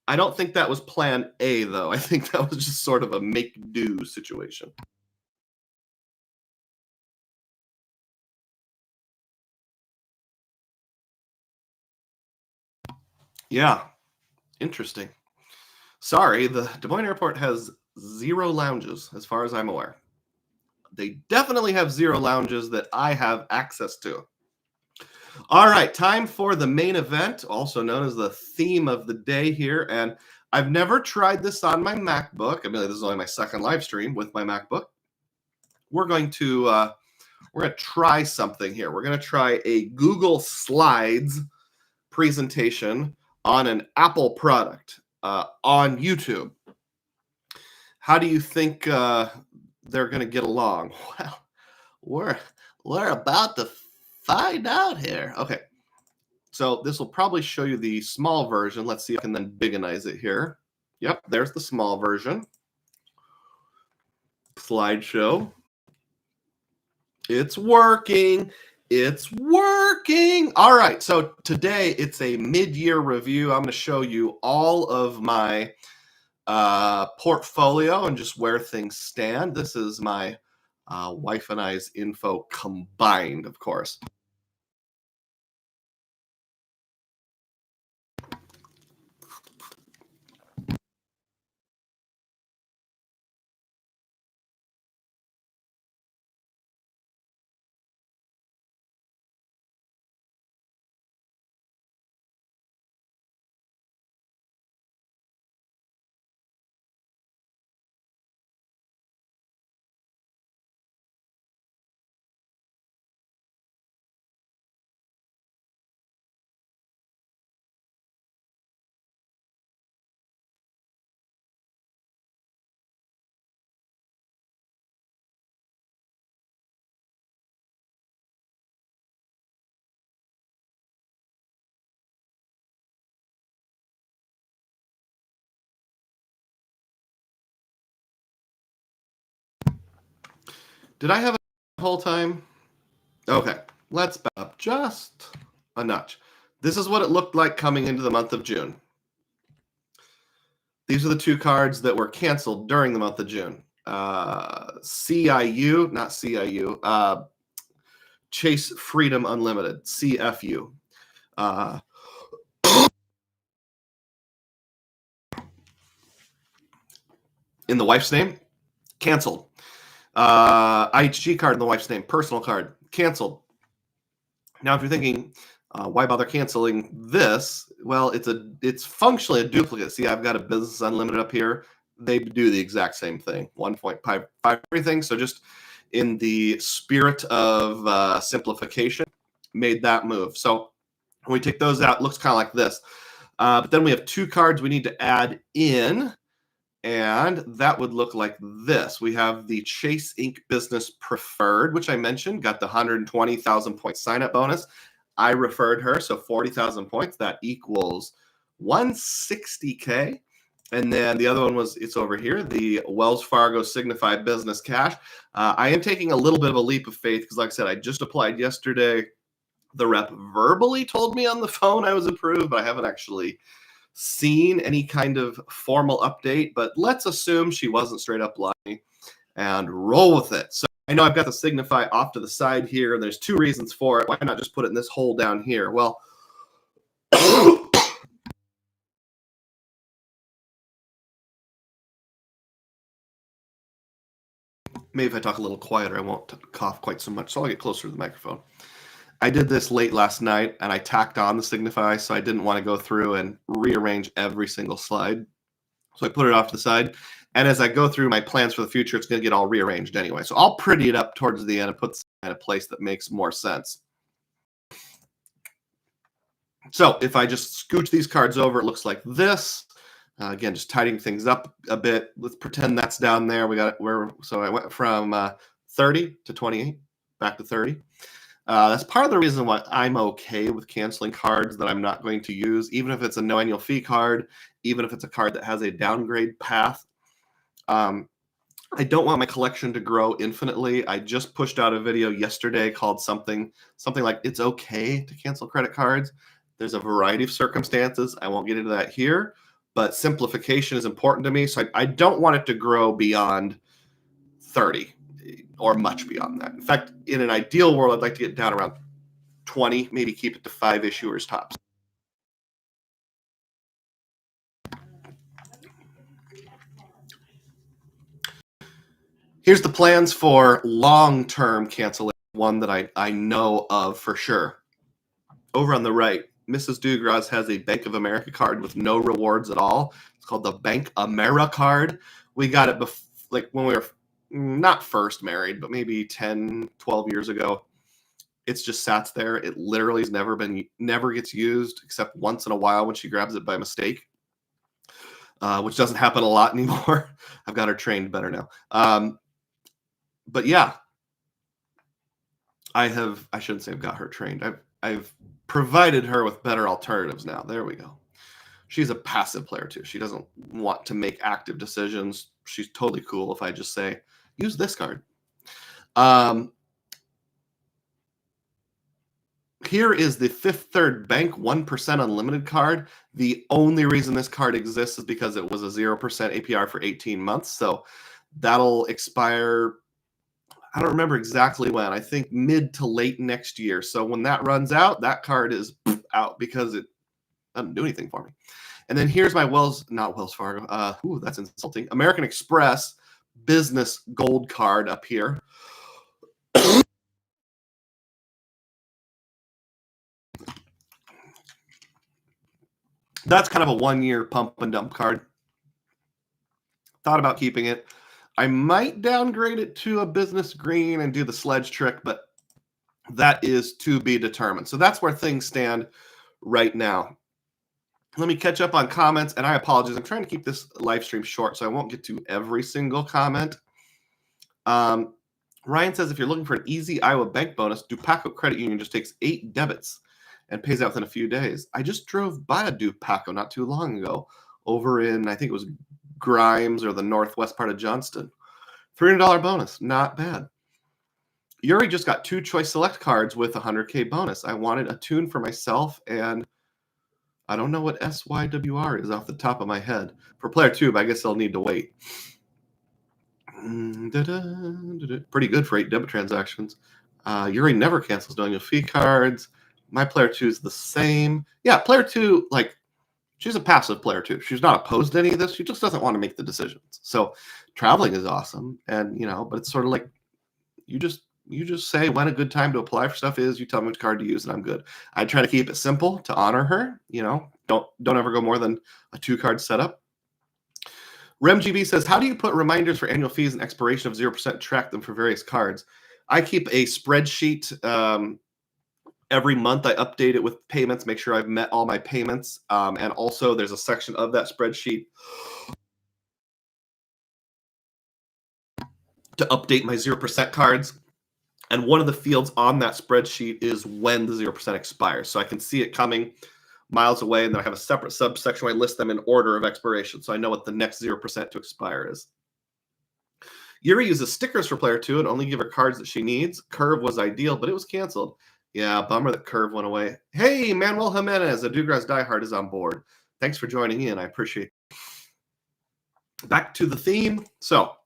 I don't think that was plan A, though. I think that was just sort of a make-do situation. Yeah, interesting. Sorry, the Des Moines airport has 0 lounges, as far as I'm aware. They definitely have 0 lounges that I have access to. All right, time for the main event, also known as the theme of the day here. And I've never tried this on my MacBook. I mean, this is only my second live stream with my MacBook. We're going to try something here. We're going to try a Google Slides presentation on an Apple product on YouTube. How do you think they're going to get along? Well, we're about to find out here. Okay, so this will probably show you the small version. Let's see if I can then biganize it here. Yep, there's the small version. Slideshow. It's working. It's working. All right, so today it's a mid-year review. I'm going to show you all of my portfolio and just where things stand. This is my wife and I's info combined, of course. Did I have it the whole time? Okay, let's back up just a notch. This is what it looked like coming into the month of June. These are the two cards that were canceled during the month of June. CIU, not CIU, Chase Freedom Unlimited, CFU. In the wife's name, canceled. IHG card in the wife's name, personal card, canceled. Now, if you're thinking, why bother canceling this? Well, it's functionally a duplicate. See, I've got a Business Unlimited up here. They do the exact same thing, 1.5 everything. So just in the spirit of simplification, made that move. So when we take those out, it looks kind of like this. But then we have two cards we need to add in, and that would look like this. We have the Chase Inc. Business Preferred, which I mentioned, got the 120,000 point sign-up bonus. I referred her, so 40,000 points. That equals 160K. And then the other one it's over here, the Wells Fargo Signify Business Cash. I am taking a little bit of a leap of faith because, like I said, I just applied yesterday. The rep verbally told me on the phone I was approved, but I haven't actually seen any kind of formal update. But let's assume she wasn't straight up lying and roll with it. So I know I've got the Signify off to the side here, and there's two reasons for it. Why not just put it in this hole down here? Well, maybe if I talk a little quieter, I won't cough quite so much, so I'll get closer to the microphone. I did this late last night, and I tacked on the Signify, so I didn't want to go through and rearrange every single slide. So I put it off to the side. And as I go through my plans for the future, it's going to get all rearranged anyway. So I'll pretty it up towards the end and put in a place that makes more sense. So if I just scooch these cards over, it looks like this. Again, just tidying things up a bit. Let's pretend that's down there. So I went from 30 to 28, back to 30. That's part of the reason why I'm okay with canceling cards that I'm not going to use, even if it's a no annual fee card, even if it's a card that has a downgrade path. I don't want my collection to grow infinitely. I just pushed out a video yesterday called something like "It's okay to cancel credit cards." There's a variety of circumstances. I won't get into that here, but simplification is important to me. So I don't want it to grow beyond 30 or much beyond that. In fact, in an ideal world, I'd like to get down around 20, maybe keep it to 5 issuers tops. Here's the plans for long-term cancellation, one that I know of for sure. Over on the right, Mrs. DUGROZ has a Bank of America card with no rewards at all. It's called the Bank Amera card. We got it like when we were not first married, but maybe 10, 12 years ago. It's just sat there. It literally has never gets used except once in a while when she grabs it by mistake, which doesn't happen a lot anymore. I've got her trained better now. But yeah, I shouldn't say I've got her trained. I've provided her with better alternatives now. There we go. She's a passive player too. She doesn't want to make active decisions. She's totally cool if I just say, use this card. Here is the Fifth Third Bank 1% Unlimited card. The only reason this card exists is because it was a 0% APR for 18 months. So that'll expire, I don't remember exactly when. I think mid to late next year. So when that runs out, that card is out because it doesn't do anything for me. And then here's my not Wells Fargo. Ooh, that's insulting. American Express Business Gold card up here. That's kind of a 1-year pump and dump card. Thought about keeping it. I might downgrade it to a business green and do the sledge trick, but that is to be determined. So that's where things stand right now. Let me catch up on comments, and I apologize. I'm trying to keep this live stream short, so I won't get to every single comment. Ryan says, if you're looking for an easy Iowa bank bonus, Dupaco Credit Union just takes 8 debits and pays out within a few days. I just drove by a Dupaco not too long ago over in, I think it was Grimes or the northwest part of Johnston. $300 bonus, not bad. Yuri just got 2 choice select cards with 100K bonus. I wanted a tune for myself, and I don't know what SYWR is off the top of my head. For player 2, but I guess I'll need to wait. Pretty good for 8 debit transactions. Yuri never cancels no annual fee cards. My player 2 is the same. Yeah, player 2, like, she's a passive player 2. She's not opposed to any of this. She just doesn't want to make the decisions. So traveling is awesome, and but it's sort of like you just say when a good time to apply for stuff is. You tell me which card to use, and I'm good. I try to keep it simple to honor her. Don't ever go more than a 2-card setup. RemGB says, how do you put reminders for annual fees and expiration of 0%, track them for various cards? I keep a spreadsheet. Every month I update it with payments, make sure I've met all my payments. And also there's a section of that spreadsheet to update my 0% cards. And one of the fields on that spreadsheet is when the 0% expires. So I can see it coming miles away, and then I have a separate subsection where I list them in order of expiration, so I know what the next 0% to expire is. Yuri uses stickers for player 2 and only give her cards that she needs. Curve was ideal, but it was canceled. Yeah, bummer that Curve went away. Hey, Manuel Jimenez, a DUGROZ Diehard, is on board. Thanks for joining in. I appreciate it. Back to the theme. So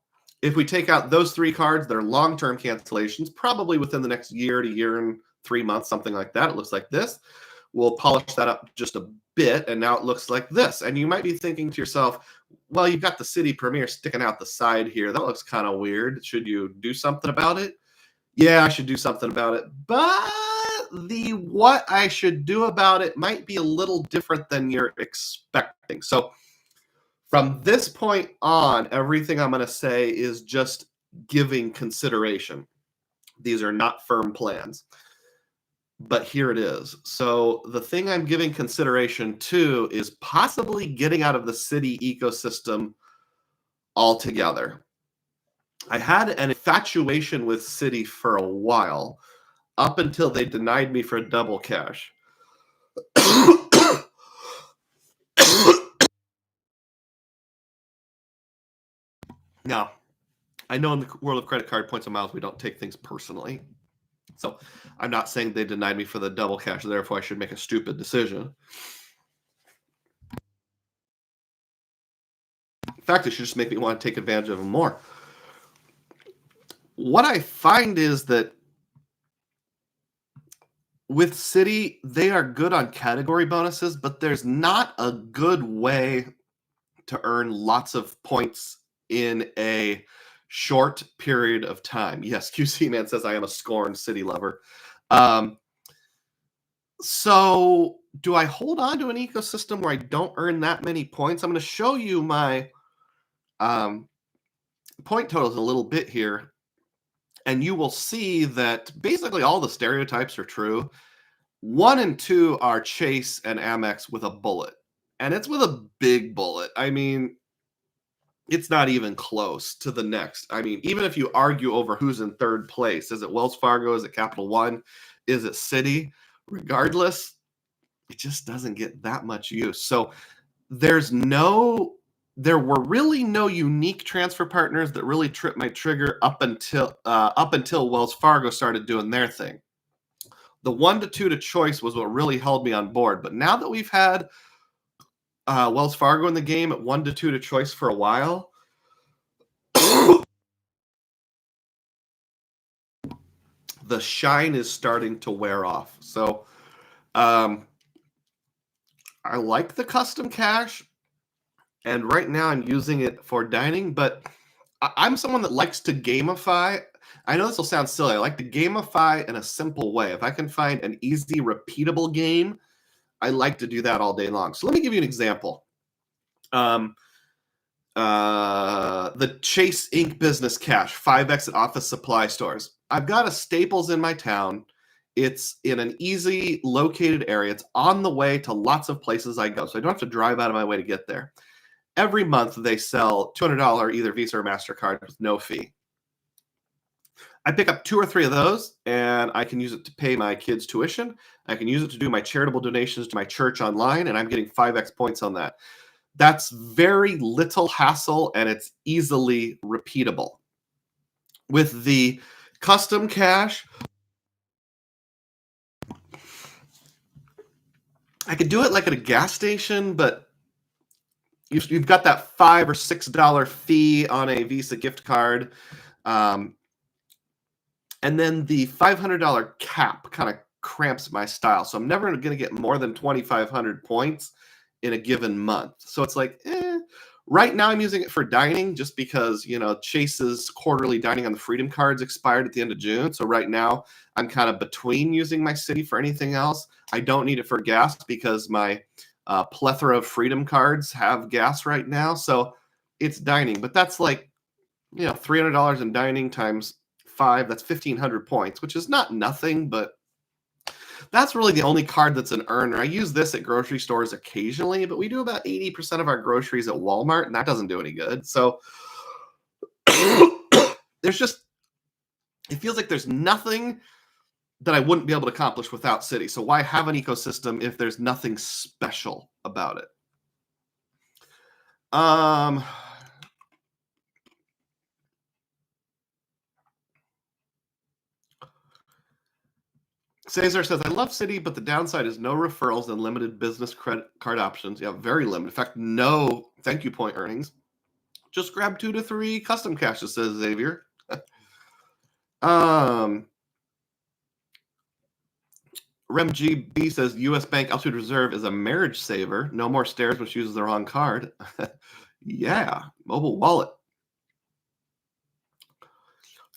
if we take out those 3 cards, they're long-term cancellations, probably within the next year to year and 3 months, something like that. It looks like this. We'll polish that up just a bit, and now it looks like this. And you might be thinking to yourself, well, you've got the city premiere sticking out the side here. That looks kind of weird. Should you do something about it? Yeah, I should do something about it. But what I should do about it might be a little different than you're expecting. So from this point on, everything I'm going to say is just giving consideration. These are not firm plans. But here it is. So the thing I'm giving consideration to is possibly getting out of the city ecosystem altogether. I had an infatuation with city for a while, up until they denied me for a double cash. Now, I know in the world of credit card points and miles, we don't take things personally. So I'm not saying they denied me for the double cash, therefore I should make a stupid decision. In fact, it should just make me want to take advantage of them more. What I find is that with City, they are good on category bonuses, but there's not a good way to earn lots of points in a short period of time. Yes, QC Man says I am a scorned City lover. So do I hold on to an ecosystem where I don't earn that many points? I'm going to show you my point totals a little bit here, and you will see that basically all the stereotypes are true. 1 and 2 are Chase and Amex with a bullet, and it's with a big bullet. I mean, it's not even close to the next. I mean, even if you argue over who's in third place, is it Wells Fargo? Is it Capital One? Is it Citi? Regardless, it just doesn't get that much use. So there were really no unique transfer partners that really tripped my trigger up until Wells Fargo started doing their thing. The 1 to 2 to choice was what really held me on board. But now that we've had Wells Fargo in the game at 1 to 2 to choice for a while, the shine is starting to wear off. So I like the custom cash, and right now I'm using it for dining, but I'm someone that likes to gamify. I know this will sound silly. I like to gamify in a simple way. If I can find an easy, repeatable game, I like to do that all day long. So let me give you an example. The Chase Inc. Business Cash, 5x at office supply stores. I've got a Staples in my town. It's in an easy located area. It's on the way to lots of places I go, so I don't have to drive out of my way to get there. Every month they sell $200 either Visa or MasterCard with no fee. I pick up 2 or 3 of those, and I can use it to pay my kids' tuition. I can use it to do my charitable donations to my church online, and I'm getting 5x points on that. That's very little hassle, and it's easily repeatable. With the Custom cash. I could do it like at a gas station, but you've got that $5 or $6 fee on a Visa gift card. And then the $500 cap kind of cramps my style. So I'm never going to get more than 2,500 points in a given month. So it's like, right now I'm using it for dining just because, Chase's quarterly dining on the Freedom cards expired at the end of June. So right now I'm kind of between using my city for anything else. I don't need it for gas because my plethora of Freedom cards have gas right now. So it's dining, but that's like, $300 in dining times 5, that's 1,500 points, which is not nothing, but that's really the only card that's an earner. I use this at grocery stores occasionally, but we do about 80% of our groceries at Walmart, and that doesn't do any good. So it feels like there's nothing that I wouldn't be able to accomplish without City. So why have an ecosystem if there's nothing special about it? Cesar says, I love City, but the downside is no referrals and limited business credit card options. Yeah, very limited. In fact, no thank you point earnings. Just grab 2 to 3 custom caches, says Xavier. RemGB says, U.S. Bank Altitude Reserve is a marriage saver. No more stairs, which uses the wrong card. Yeah, mobile wallet.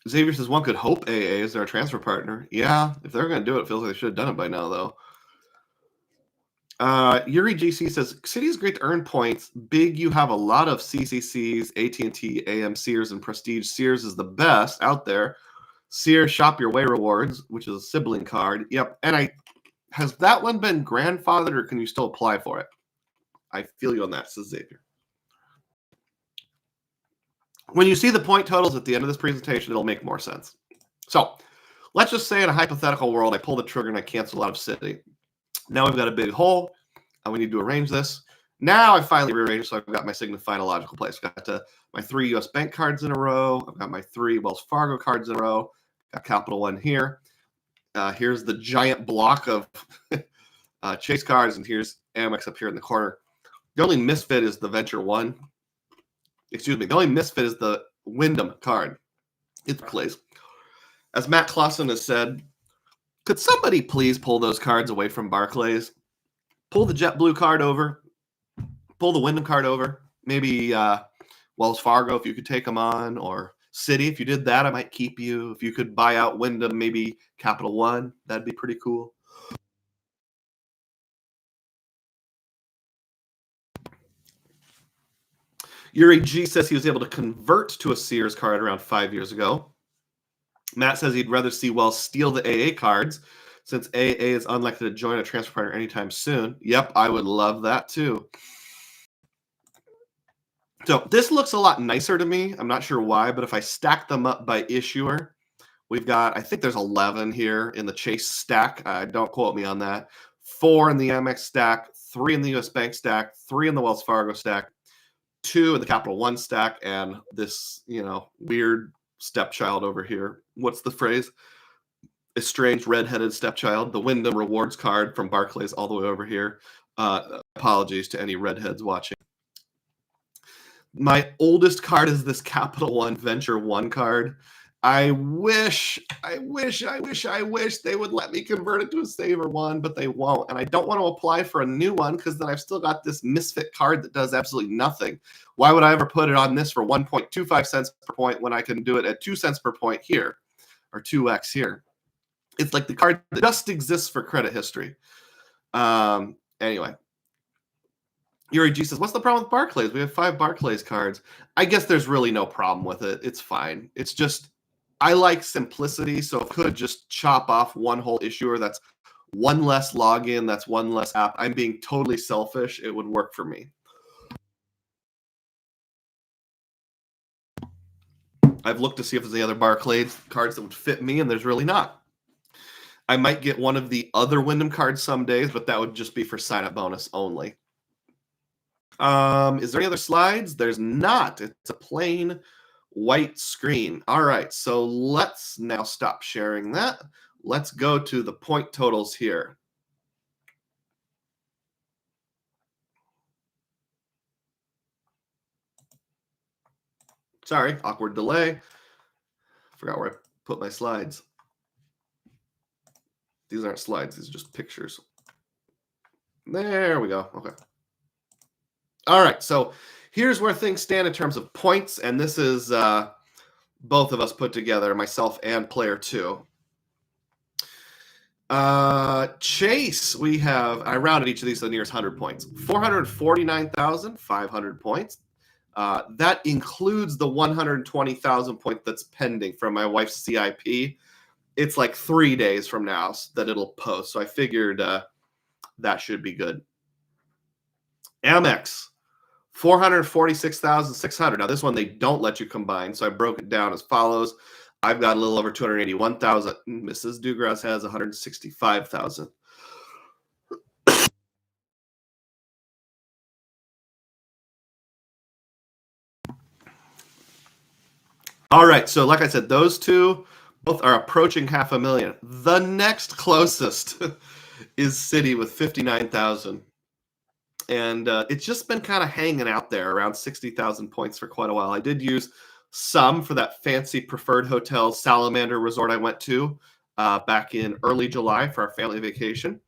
Xavier says, one could hope AA is their transfer partner. Yeah, if they're going to do it, it feels like they should have done it by now, though. Yuri GC says, City is great to earn points. Big, you have a lot of CCCs, AT&T, AM, Sears, and Prestige. Sears is the best out there. Sears Shop Your Way Rewards, which is a sibling card. Yep, and has that one been grandfathered, or can you still apply for it? I feel you on that, says Xavier. When you see the point totals at the end of this presentation, it'll make more sense. So let's just say in a hypothetical world, I pull the trigger and I cancel out of City. Now we've got a big hole, and we need to arrange this. Now I finally rearranged, so I've got my signify in a logical place. I've got my 3 U.S. Bank cards in a row. I've got my 3 Wells Fargo cards in a row. Got Capital One here. Here's the giant block of Chase cards, and here's Amex up here in the corner. The only misfit is the Venture One. Excuse me. The only misfit is the Windam card. It's plays. As Matt Clausen has said, could somebody please pull those cards away from Barclays? Pull the JetBlue card over. Pull the Windam card over. Maybe Wells Fargo, if you could take them on, or City. If you did that, I might keep you. If you could buy out Windam, maybe Capital One, that'd be pretty cool. Yuri G says he was able to convert to a Sears card around 5 years ago. Matt says he'd rather see Wells steal the AA cards since AA is unlikely to join a transfer partner anytime soon. Yep, I would love that too. So this looks a lot nicer to me. I'm not sure why, but if I stack them up by issuer, we've got, I think there's 11 here in the Chase stack. Don't quote me on that. 4 in the Amex stack, 3 in the US Bank stack, 3 in the Wells Fargo stack, 2 in the Capital One stack, and this, weird stepchild over here. What's the phrase? Estranged redheaded stepchild. The Windam rewards card from Barclays all the way over here. Apologies to any redheads watching. My oldest card is this Capital One Venture One card. I wish they would let me convert it to a Saver One, but they won't. And I don't want to apply for a new one because then I've still got this misfit card that does absolutely nothing. Why would I ever put it on this for 1.25 cents per point when I can do it at 2 cents per point here, or 2x here? It's like the card that just exists for credit history. Anyway. Yuri G says, what's the problem with Barclays? We have 5 Barclays cards. I guess there's really no problem with it. It's fine. It's just, I like simplicity, so if I could just chop off one whole issuer, that's one less login, that's one less app. I'm being totally selfish. It would work for me. I've looked to see if there's any other Barclays cards that would fit me, and there's really not. I might get one of the other Windam cards some days, but that would just be for sign-up bonus only. Is there any other slides? There's not. It's a plain white screen. All right, so let's now stop sharing that. Let's go to the point totals here. Sorry, awkward delay. Forgot where I put my slides. These aren't slides, these are just pictures. There we go. Okay. All right, so here's where things stand in terms of points, and this is both of us put together, myself and player 2. Chase, we have, I rounded each of these to the nearest 100 points. 449,500 points. That includes the 120,000 point that's pending from my wife's CIP. It's like 3 days from now that it'll post, so I figured that should be good. Amex, 446,600. Now, this one they don't let you combine, so I broke it down as follows. I've got a little over 281,000. Mrs. DUGROZ has 165,000. All right, so like I said, those two both are approaching 500,000. The next closest is City with 59,000. And it's just been kind of hanging out there around 60,000 points for quite a while. I did use some for that fancy preferred hotel Salamander resort I went to back in early July for our family vacation.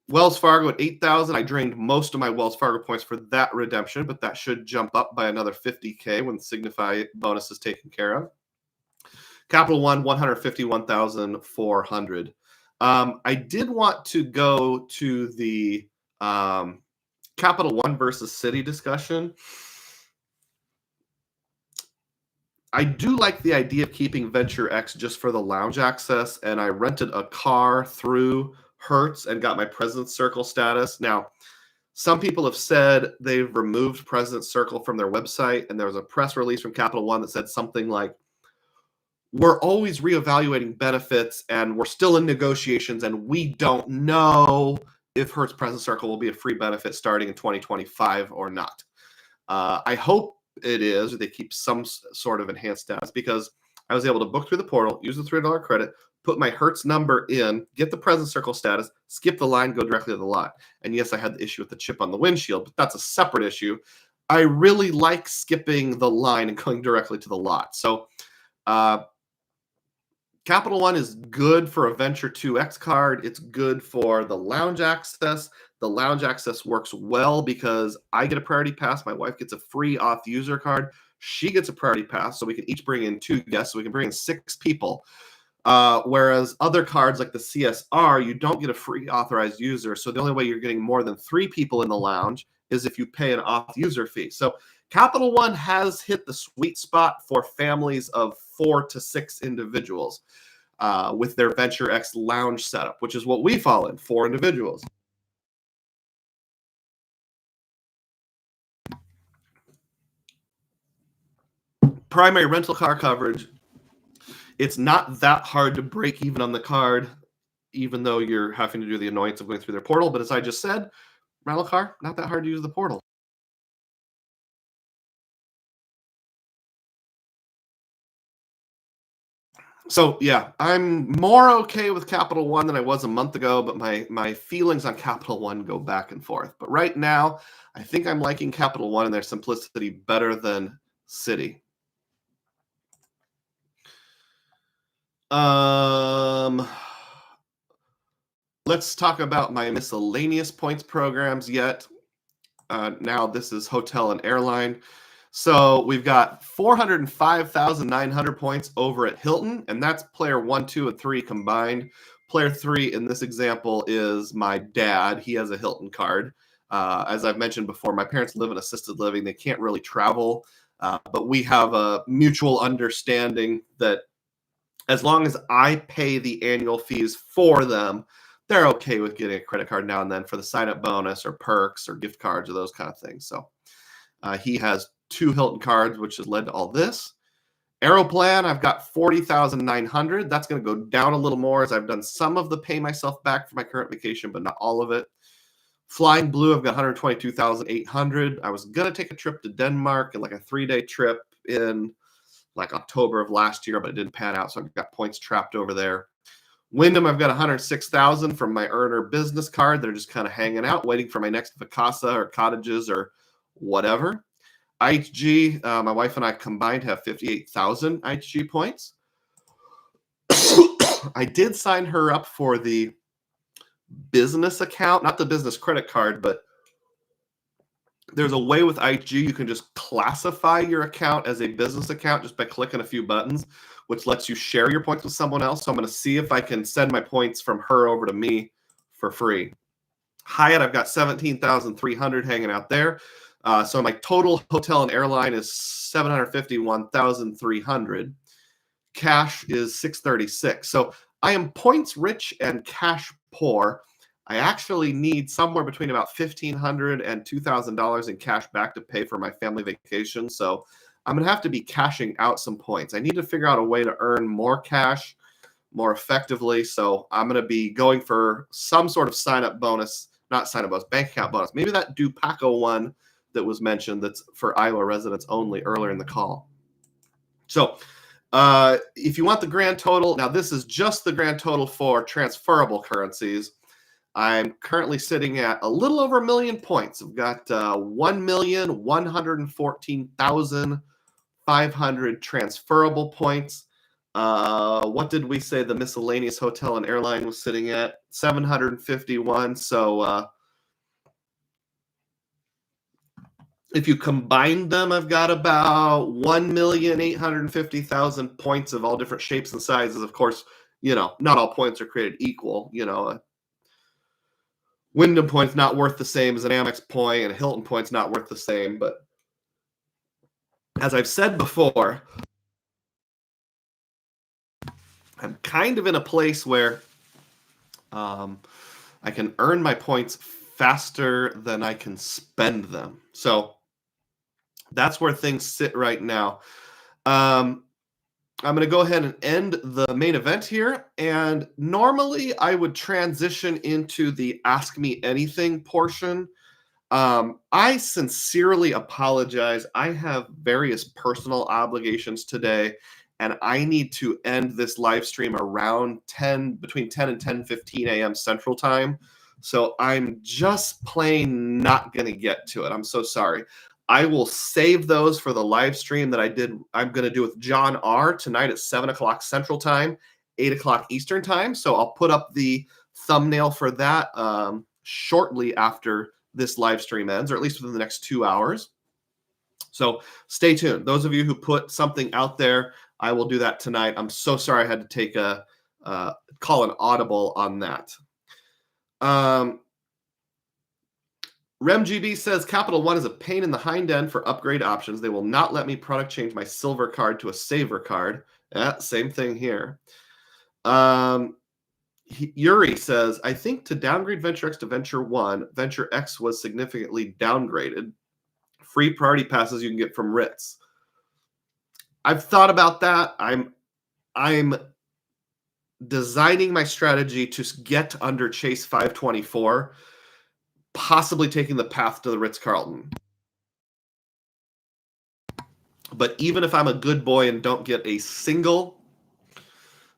Wells Fargo at 8,000. I drained most of my Wells Fargo points for that redemption, but that should jump up by another 50K when the Signify bonus is taken care of. Capital One, 151,400. I did want to go to the Capital One versus City discussion. I do like the idea of keeping Venture X just for the lounge access, and I rented a car through Hertz and got my President's Circle status. Now, some people have said they've removed President's Circle from their website, and there was a press release from Capital One that said something like, we're always reevaluating benefits, and we're still in negotiations, and we don't know if Hertz President's Circle will be a free benefit starting in 2025 or not. I hope it is, or they keep some sort of enhanced status, because I was able to book through the portal, use the $300 credit, put my Hertz number in, get the President's Circle status, skip the line, go directly to the lot. And yes, I had the issue with the chip on the windshield, but that's a separate issue. I really like skipping the line and going directly to the lot. So Capital One is good for a Venture 2X card. It's good for the lounge access. The lounge access works well because I get a priority pass. My wife gets a free auth user card. She gets a priority pass, so we can each bring in 2 guests. So we can bring in 6 people. Whereas other cards like the CSR, you don't get a free authorized user. So the only way you're getting more than 3 people in the lounge is if you pay an auth user fee. So Capital One has hit the sweet spot for families of 4 to 6 individuals with their Venture X lounge setup, which is what we fall in, 4 individuals. Primary rental car coverage. It's not that hard to break even on the card, even though you're having to do the annoyance of going through their portal. But as I just said, rental car, not that hard to use the portal. So yeah, I'm more okay with Capital One than I was a month ago, but my feelings on Capital One go back and forth. But right now, I think I'm liking Capital One and their simplicity better than City. Let's talk about my miscellaneous points programs yet. Now this is hotel and airline. So we've got 405,900 points over at Hilton, and that's player 1, 2, and 3 combined. Player 3 in this example is my dad. He has a Hilton card. As I've mentioned before, my parents live in assisted living. They can't really travel, but we have a mutual understanding that as long as I pay the annual fees for them, they're okay with getting a credit card now and then for the sign-up bonus or perks or gift cards or those kind of things. So he has 2 Hilton cards, which has led to all this. Aeroplan, I've got 40,900. That's going to go down a little more as I've done some of the pay myself back for my current vacation, but not all of it. Flying Blue, I've got 122,800. I was going to take a trip to Denmark and like a 3-day trip in like October of last year, but it didn't pan out, so I've got points trapped over there. Wyndham, I've got 106,000 from my earner business card. They're just kind of hanging out, waiting for my next Vacasa or cottages or whatever. IHG, my wife and I combined have 58,000 IHG points. I did sign her up for the business account, not the business credit card, but there's a way with IHG you can just classify your account as a business account just by clicking a few buttons, which lets you share your points with someone else. So I'm going to see if I can send my points from her over to me for free. Hyatt, I've got 17,300 hanging out there. So my total hotel and airline is 751,300. Cash is 636. So I am points rich and cash poor. I actually need somewhere between about $1,500 and $2,000 in cash back to pay for my family vacation. So I'm going to have to be cashing out some points. I need to figure out a way to earn more cash more effectively. So I'm going to be going for some sort of sign-up bonus, not sign-up bonus, bank account bonus. Maybe that Dupaco one that was mentioned that's for Iowa residents only earlier in the call. So if you want the grand total, now this is just the grand total for transferable currencies. I'm currently sitting at a little over 1 million points. I've got 1,114,500 transferable points. What did we say the miscellaneous hotel and airline was sitting at? 751. So if you combine them, I've got about 1,850,000 points of all different shapes and sizes. Of course, not all points are created equal. Windam point's not worth the same as an Amex point, and a Hilton point's not worth the same. But as I've said before, I'm kind of in a place where I can earn my points faster than I can spend them. So that's where things sit right now. I'm going to go ahead and end the main event here. And normally I would transition into the Ask Me Anything portion. I sincerely apologize. I have various personal obligations today, and I need to end this live stream around between 10 and 10:15 a.m. Central Time. So I'm just plain not going to get to it. I'm so sorry. I will save those for the live stream that I'm going to do with John R. tonight at 7 o'clock Central Time, 8 o'clock Eastern Time. So I'll put up the thumbnail for that shortly after this live stream ends, or at least within the next 2 hours. So stay tuned. Those of you who put something out there, I will do that tonight. I'm so sorry I had to take call an audible on that. RemGB says Capital One is a pain in the hind end for upgrade options. They will not let me product change my silver card to a saver card. Same thing here. Yuri says, I think to downgrade Venture X to Venture One, Venture X was significantly downgraded. Free priority passes you can get from Ritz. I've thought about that. I'm designing my strategy to get under Chase 524. Possibly taking the path to the Ritz-Carlton. But even if I'm a good boy and don't get a single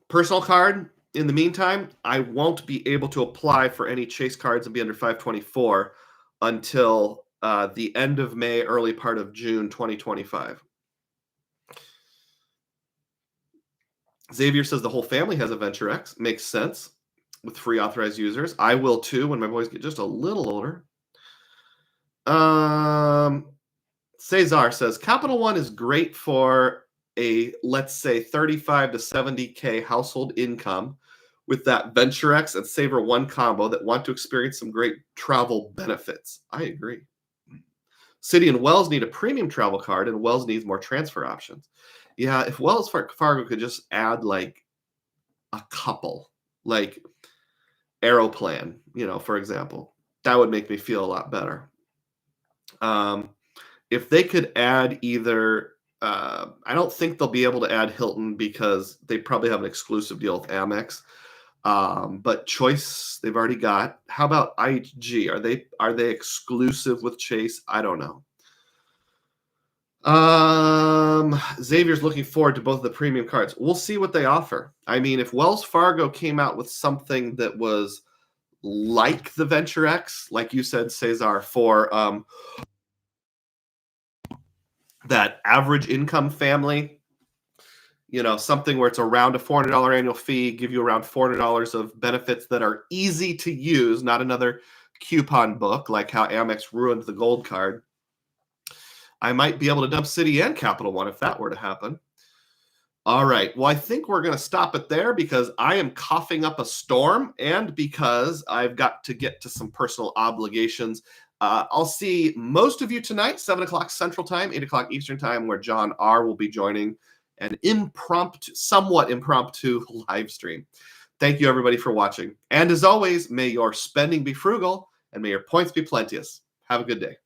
personal card in the meantime, I won't be able to apply for any Chase cards and be under 524 until the end of May, early part of June 2025. Xavier says the whole family has a Venture X. Makes sense. With free authorized users. I will too when my boys get just a little older. Cesar says Capital One is great for a, let's say, 35 to 70K household income with that Venture X and Saver One combo that want to experience some great travel benefits. I agree. City and Wells need a premium travel card, and Wells needs more transfer options. Yeah, if Wells Fargo could just add like a couple, like Aeroplan, for example, that would make me feel a lot better. If they could add either, I don't think they'll be able to add Hilton because they probably have an exclusive deal with Amex. But Choice, they've already got. How about IHG? Are they exclusive with Chase? I don't know. Xavier's looking forward to both of the premium cards. We'll see what they offer. I mean, if Wells Fargo came out with something that was like the Venture X, like you said, Cesar, for that average income family, you know, something where it's around a $400 annual fee, give you around $400 of benefits that are easy to use, not another coupon book like how Amex ruined the gold card. I might be able to dump City and Capital One if that were to happen. All right. Well, I think we're going to stop it there because I am coughing up a storm and because I've got to get to some personal obligations. I'll see most of you tonight, 7 o'clock Central Time, 8 o'clock Eastern Time, where John R. will be joining an somewhat impromptu live stream. Thank you, everybody, for watching. And as always, may your spending be frugal and may your points be plenteous. Have a good day.